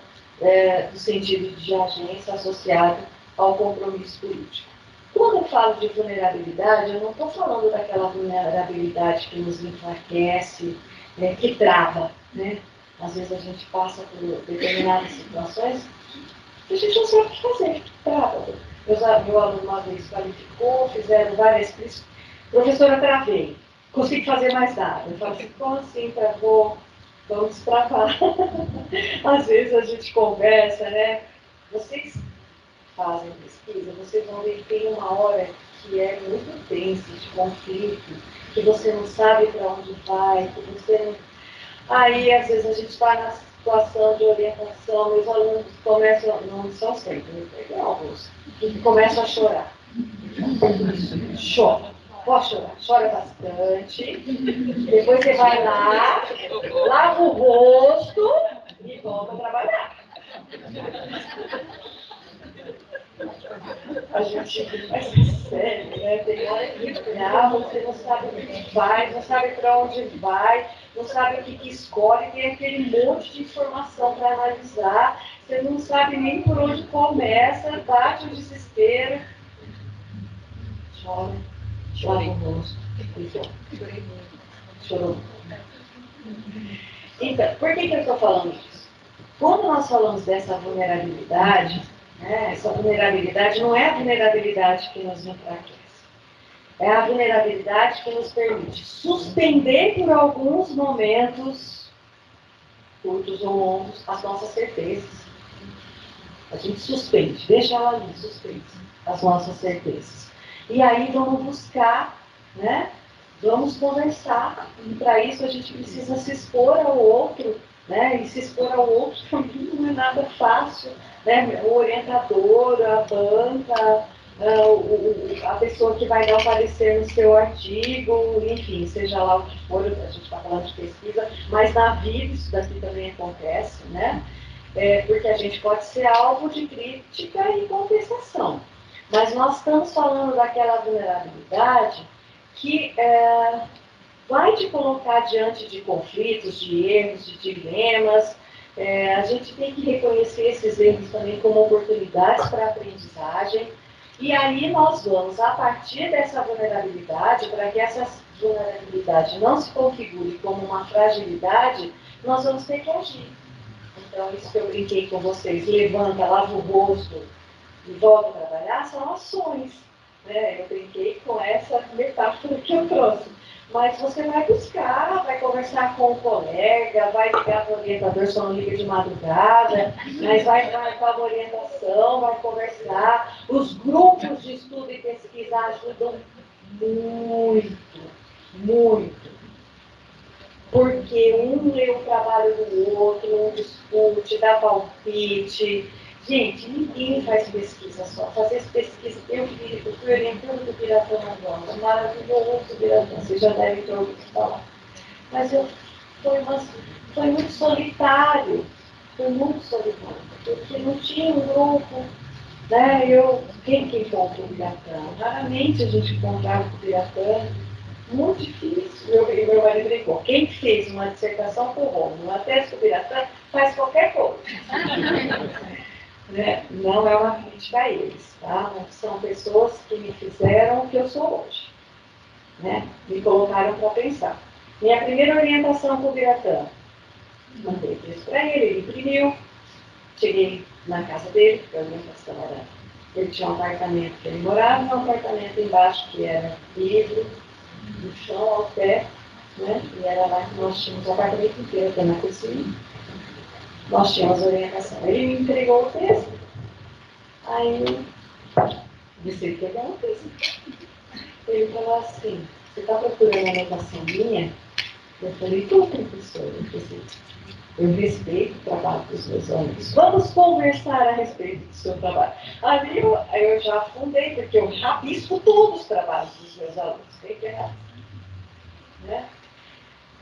do sentido de agência associado ao compromisso político. Quando eu falo de vulnerabilidade, eu não estou falando daquela vulnerabilidade que nos enfraquece, que trava. Né? Às vezes a gente passa por determinadas situações que a gente não sabe o que fazer, trava. Meu aluno uma vez qualificou, fizeram várias críticas. Professora, travei. Consegui fazer mais nada. Eu falei assim, como assim, travou? Vamos destravar. Às vezes a gente conversa, né? Vocês fazem pesquisa, vocês vão ver que tem uma hora que é muito tenso, de conflito, que você não sabe para onde vai, que você não... Aí, às vezes, a gente está na situação de orientação, os alunos começam, não são sempre, tem alguns, que começam a chorar. Chora. Pode chorar, chora bastante. Depois você vai lá, lava o rosto e volta a trabalhar. A gente vai ser sério, né? Tem hora que você não sabe o que vai, não sabe para onde vai, não sabe o que escolhe, tem aquele monte de informação para analisar, você não sabe nem por onde começa, bate o desespero. Chora, lava o rosto. Chorou. Então, por que eu estou falando isso? Quando nós falamos dessa vulnerabilidade, né, essa vulnerabilidade não é a vulnerabilidade que nos enfraquece. É a vulnerabilidade que nos permite suspender por alguns momentos, curtos ou longos, as nossas certezas. A gente suspende, deixa ela ali, suspende as nossas certezas. E aí vamos buscar, né? Vamos conversar. E para isso a gente precisa se expor ao outro, né? E se expor ao outro também não é nada fácil, né? O orientador, a banca, a pessoa que vai dar o parecer no seu artigo, enfim, seja lá o que for, a gente está falando de pesquisa, mas na vida isso daqui também acontece, né? Porque a gente pode ser alvo de crítica e contestação. Mas nós estamos falando daquela vulnerabilidade que vai te colocar diante de conflitos, de erros, de dilemas. A gente tem que reconhecer esses erros também como oportunidades para aprendizagem. E aí nós vamos, a partir dessa vulnerabilidade, para que essa vulnerabilidade não se configure como uma fragilidade, nós vamos ter que agir. Então, isso que eu brinquei com vocês, levanta, lava o rosto e volta a trabalhar, são ações. Né? Eu brinquei com essa metáfora que eu trouxe. Mas você vai buscar, vai conversar com o colega, vai ligar para o orientador, só não liga de madrugada, mas vai marcar uma orientação, vai conversar. Os grupos de estudo e pesquisa ajudam muito, muito. Porque um lê o trabalho do outro, um discute, dá palpite. Gente, ninguém faz pesquisa só. Fazer pesquisa, eu fui orientando do Piratã agora, maravilhoso Piratã, vocês já devem ter ouvido falar. Mas foi muito solitário, porque não tinha um grupo. Né? Quem encontra o Piratã? Raramente a gente encontrava o Piratã. Muito difícil. Meu marido brincou. Quem fez uma dissertação com o Romulo, uma tese com o Piratã, faz qualquer coisa. Né? Não é uma crítica a eles. Tá? São pessoas que me fizeram o que eu sou hoje. Né? Me colocaram para pensar. Minha primeira orientação com o Piratã. Mandei isso para ele, ele imprimiu. Cheguei na casa dele, porque a orientação era... Ele tinha um apartamento que ele morava, um apartamento embaixo que era livre, no chão, ao pé, né? E era lá que nós tínhamos o apartamento inteiro, até na cozinha. Nós tínhamos orientação. Ele me entregou o texto. Aí eu disse que ele não fez. Ele falou assim, você está procurando a anotação minha? Eu falei, estou, professor. Eu respeito o trabalho dos meus alunos. Vamos conversar a respeito do seu trabalho. Aí eu já afundei, porque eu rabisco todos os trabalhos dos meus alunos. Tem que errar. Né?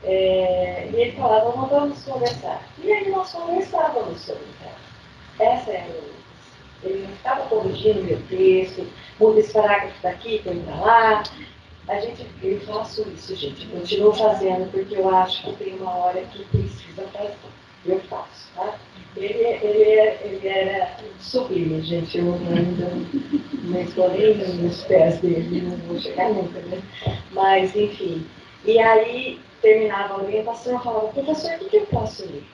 E ele falava, vamos conversar. E aí nós conversávamos sobre o trabalho. Essa é a minha. Ele não ficava corrigindo meu texto, muda esse parágrafo daqui, põe para lá. Eu faço isso, gente. Eu continuo fazendo, porque eu acho que tem uma hora que precisa fazer. Eu faço, tá? Ele era sublime, gente. Eu ainda não explorei nos pés dele, não vou chegar nunca, né? Mas, enfim. E aí, terminava a orientação, eu falava, professor, o que eu posso ler?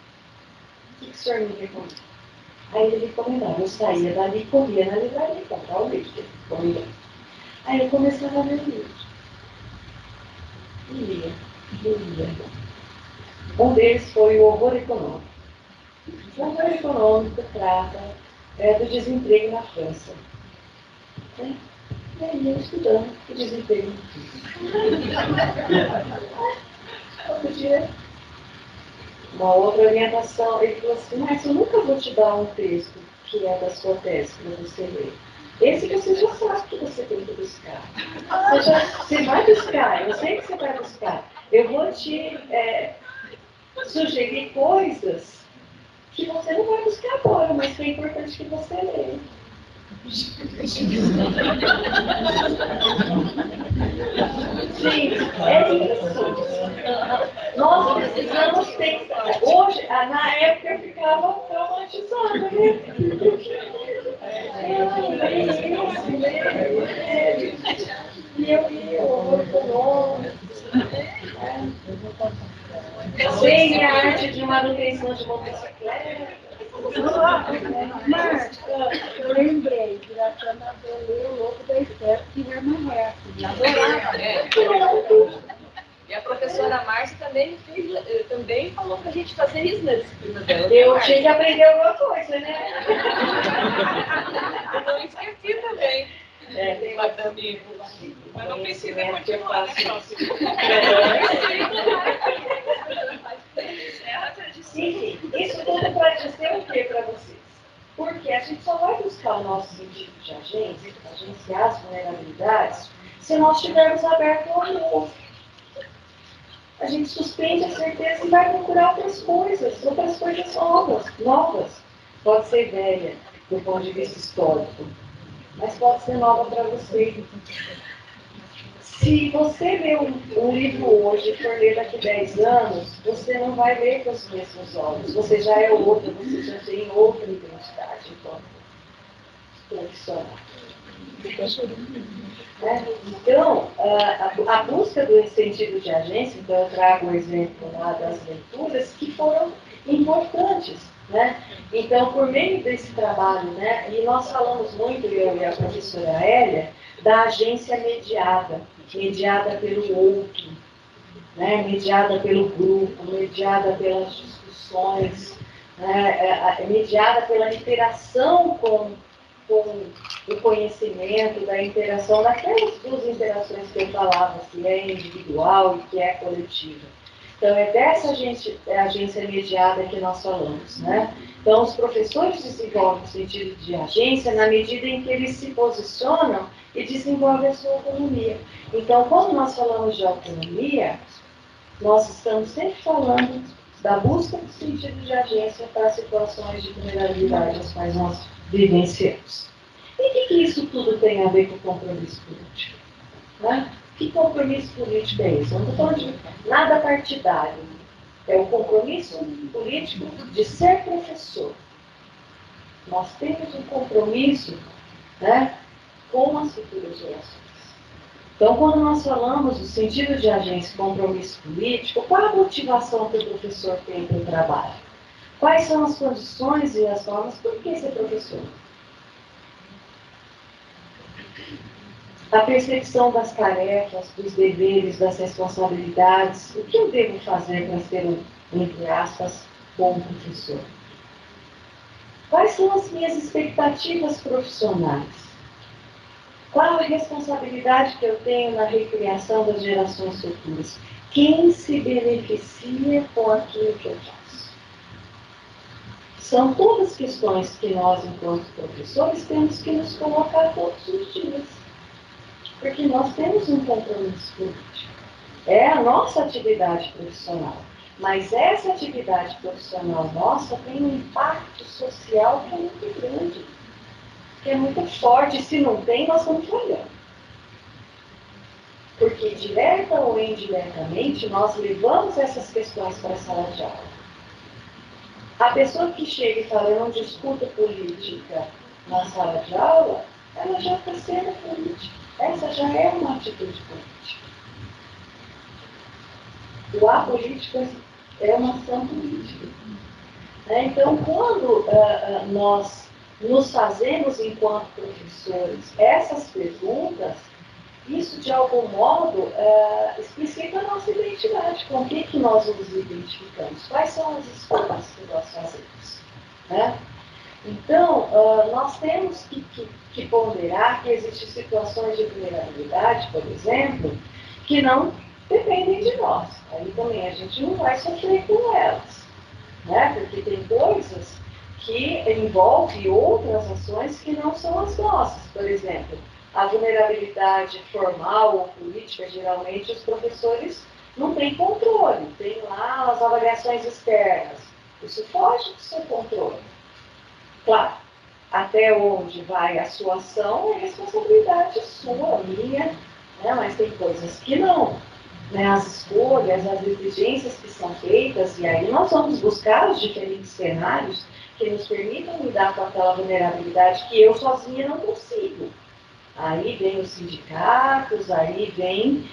O que o senhor me recomenda? Aí ele recomendava. Eu saía dali e corria na livraria, comprar o livro que ele recomendava. Aí eu começava a ler o livro. E lia. Um deles foi o Horror Econômico. O Horror Econômico trata do desemprego na França. Né? E aí eu estudando e desempenho. Outro dia, uma outra orientação, ele falou assim, mas eu nunca vou te dar um texto que é da sua tese para você ler. Esse que você já sabe que você tem que buscar. Você vai buscar, eu sei que você vai buscar. Eu vou te sugerir coisas que você não vai buscar agora, mas que é importante que você leia. Gente, é isso. Nós precisamos pensar. Hoje, na época eu ficava traumatizada, né? E eu ia, horror econômico. Sem a arte de manutenção de motocicleta. Marta, eu lembrei de a Sandra ler O Lobo da Estela e Herman Hesse. Adorava. E a professora Márcia também falou pra gente fazer isso na disciplina dela. Eu tinha que aprender alguma coisa, né? Eu não esqueci também. Tem uma também. Mas não precisa continuar, né, próximo? Sim, isso tudo para dizer o que para vocês? Porque a gente só vai buscar o nosso sentido de agência, agenciar as vulnerabilidades, se nós estivermos abertos ao novo. A gente suspende a certeza e vai procurar outras coisas novas. Pode ser velha, do ponto de vista histórico, mas pode ser nova para você. Se você lê um livro hoje e for ler daqui a 10 anos, você não vai ler com os mesmos olhos. Você já é outra, você já tem outra identidade enquanto profissional. Então, a busca do sentido de agência, então eu trago o exemplo lá das leituras que foram importantes. Né? Então, por meio desse trabalho, né, e nós falamos muito, eu e a professora Hélia, da agência mediada pelo outro, né, mediada pelo grupo, mediada pelas discussões, né, mediada pela interação com o conhecimento, da interação, daquelas duas interações que eu falava, que é individual e que é coletiva. Então, é dessa agência mediada que nós falamos. Né? Então, os professores desenvolvem o sentido de agência na medida em que eles se posicionam e desenvolvem a sua autonomia. Então, quando nós falamos de autonomia, nós estamos sempre falando da busca do sentido de agência para situações de vulnerabilidade às quais nós vivenciamos. E o que isso tudo tem a ver com o compromisso político? Né? Que compromisso político é esse? Eu não estou falando de nada partidário. É o compromisso político de ser professor. Nós temos um compromisso, né, com as futuras gerações. Então, quando nós falamos do sentido de agência e compromisso político, qual a motivação que o professor tem para o trabalho? Quais são as condições e as normas? Por que ser professor? A percepção das tarefas, dos deveres, das responsabilidades. O que eu devo fazer para ser entre aspas, bom professor? Quais são as minhas expectativas profissionais? Qual a responsabilidade que eu tenho na recriação das gerações futuras? Quem se beneficia com aquilo que eu faço? São todas questões que nós, enquanto professores, temos que nos colocar todos os dias. Porque nós temos um compromisso político. É a nossa atividade profissional. Mas essa atividade profissional nossa tem um impacto social que é muito grande, que é muito forte. Se não tem, nós estamos falhando. Porque, direta ou indiretamente, nós levamos essas questões para a sala de aula. A pessoa que chega e fala, eu não discuto política na sala de aula, ela já está sendo política. Essa já é uma atitude política. O apolítico é uma ação política. Então, quando nós nos fazemos, enquanto professores, essas perguntas, isso, de algum modo, explicita a nossa identidade. Com o que nós nos identificamos? Quais são as escolhas que nós fazemos? Né? Então, nós temos que ponderar que existem situações de vulnerabilidade, por exemplo, que não dependem de nós. Aí também a gente não vai sofrer com elas, né? Porque tem coisas que envolvem outras ações que não são as nossas. Por exemplo, a vulnerabilidade formal ou política, geralmente os professores não têm controle, tem lá as avaliações externas. Isso foge do seu controle. Claro, até onde vai a sua ação é responsabilidade sua, minha, né? Mas tem coisas que não. Né? As escolhas, as exigências que são feitas, e aí nós vamos buscar os diferentes cenários que nos permitam lidar com aquela vulnerabilidade que eu sozinha não consigo. Aí vem os sindicatos, aí vem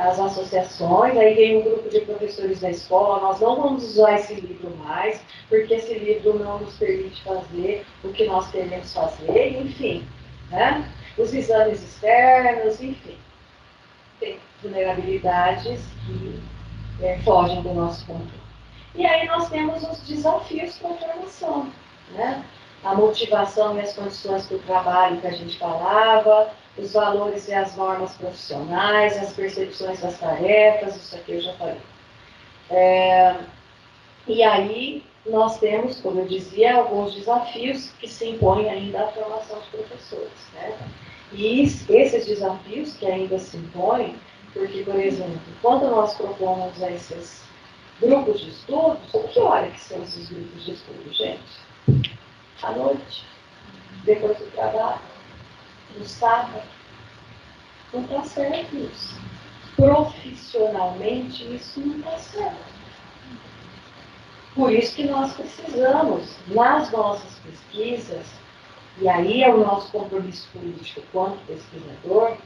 as associações, aí vem um grupo de professores da escola. Nós não vamos usar esse livro mais, porque esse livro não nos permite fazer o que nós queremos fazer, enfim. Né? Os exames externos, enfim. Tem vulnerabilidades que fogem do nosso controle. E aí nós temos os desafios para a formação. Né? A motivação e as condições para o trabalho que a gente falava, os valores e as normas profissionais, as percepções das tarefas, isso aqui eu já falei. E aí nós temos, como eu dizia, alguns desafios que se impõem ainda à formação de professores. Né? E esses desafios que ainda se impõem, porque, por exemplo, quando nós propomos esses grupos de estudos, que hora que são esses grupos de estudos, gente? À noite, depois do trabalho, no sábado. Não está certo isso. Profissionalmente, isso não está certo. Por isso que nós precisamos, nas nossas pesquisas, e aí é o nosso compromisso político quanto pesquisador,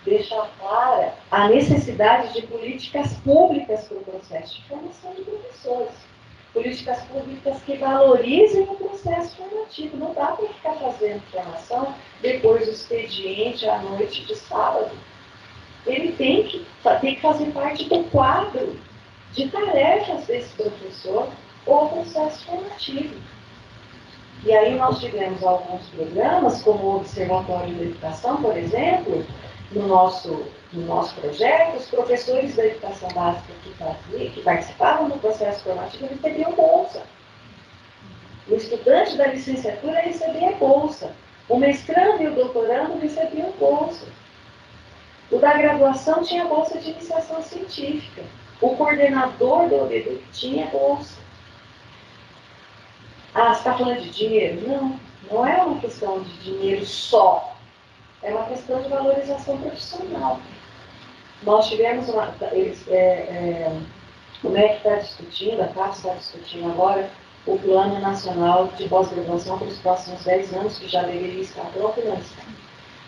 deixar clara a necessidade de políticas públicas para o processo de formação de professores. Políticas públicas que valorizem o processo formativo. Não dá para ficar fazendo formação depois do expediente à noite de sábado. Ele tem que fazer parte do quadro de tarefas desse professor ou processo formativo. E aí nós tivemos alguns programas, como o Observatório da Educação, por exemplo, no nosso projeto, os professores da educação básica que participavam do processo formativo recebiam bolsa. O estudante da licenciatura recebia bolsa. O mestrando e o doutorando recebiam bolsa. O da graduação tinha bolsa de iniciação científica. O coordenador do OBEDUC tinha bolsa. Ah, você está falando de dinheiro? Não, não é uma questão de dinheiro só. É uma questão de valorização profissional. Nós tivemos o MEC está discutindo, a CAPES está discutindo agora o Plano Nacional de Pós-Graduação para os próximos 10 anos, que já deveria estar pronto e não está.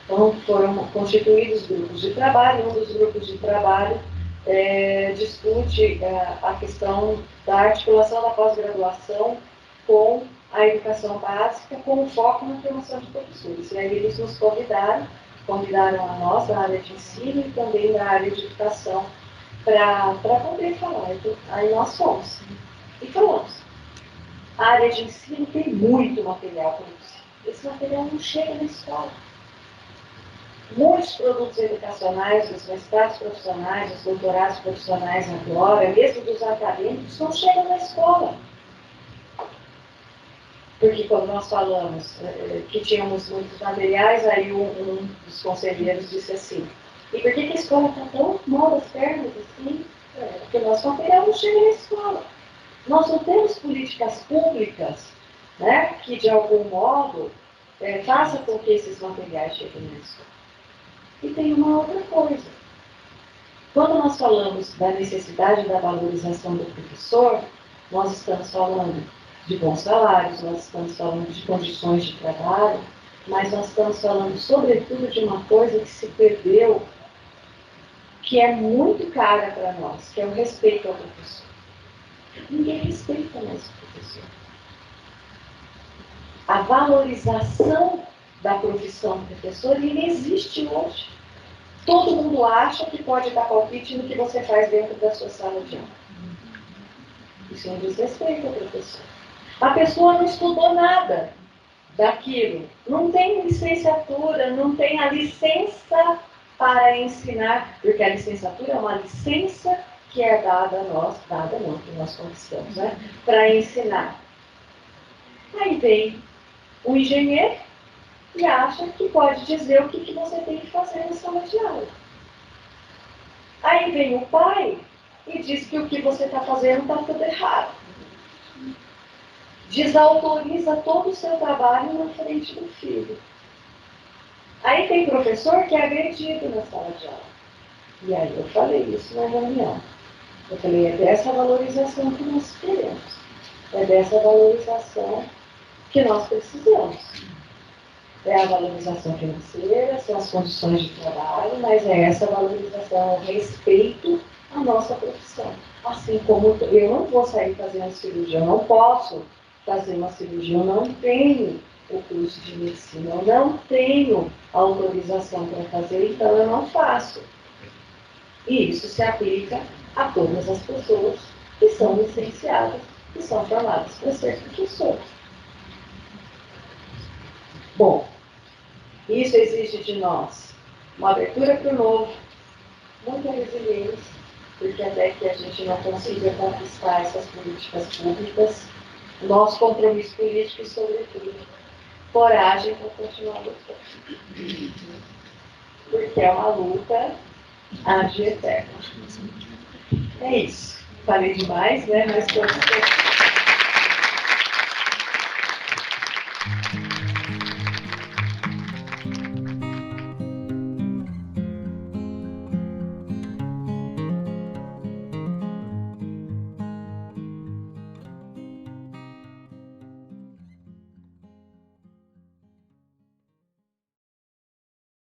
Então, foram constituídos grupos de trabalho. Um dos grupos de trabalho discute a questão da articulação da pós-graduação com a educação básica, com foco na formação de professores. E aí eles nos convidaram a nós, da área de ensino e também da área de educação, para poder falar. Então, aí nós fomos. E falamos. A área de ensino tem muito material produzido. Esse material não chega na escola. Muitos produtos educacionais, os mestrados profissionais, os doutorados profissionais agora, mesmo dos acadêmicos, não chegam na escola. Porque quando nós falamos que tínhamos muitos materiais, aí um dos conselheiros disse assim, e por que a escola está tão mal das pernas assim? Porque o nosso material não chega na escola. Nós não temos políticas públicas, né, que de algum modo façam com que esses materiais cheguem na escola. E tem uma outra coisa. Quando nós falamos da necessidade da valorização do professor, nós estamos falando de bons salários, nós estamos falando de condições de trabalho, mas nós estamos falando, sobretudo, de uma coisa que se perdeu, que é muito cara para nós, que é o respeito ao professor. Ninguém respeita mais o professor. A valorização da profissão professor inexiste hoje. Todo mundo acha que pode dar palpite no que você faz dentro da sua sala de aula. Isso é um desrespeito ao professor. A pessoa não estudou nada daquilo, não tem licenciatura, não tem a licença para ensinar, porque a licenciatura é uma licença que é dada a nós, dada não, que nós conquistamos, né? Para ensinar. Aí vem o engenheiro e acha que pode dizer o que você tem que fazer na sala de aula. Aí vem o pai e diz que o que você está fazendo está tudo errado. Desautoriza todo o seu trabalho na frente do filho. Aí tem professor que é agredido na sala de aula. E aí eu falei isso na reunião. Eu falei, é dessa valorização que nós queremos. É dessa valorização que nós precisamos. É a valorização financeira, são as condições de trabalho, mas é essa valorização, o respeito à nossa profissão. Assim como eu não vou sair fazendo cirurgia, eu não posso fazer uma cirurgia, eu não tenho o curso de medicina, eu não tenho autorização para fazer, então eu não faço. E isso se aplica a todas as pessoas que são licenciadas, que são formadas para ser professores. Bom, isso exige de nós uma abertura para o novo, muita resiliência, porque até que a gente não consiga conquistar essas políticas públicas, nosso compromisso político e, sobretudo, coragem para continuar lutando. Porque é uma luta ad eterna. É isso. Falei demais, né? Mas todos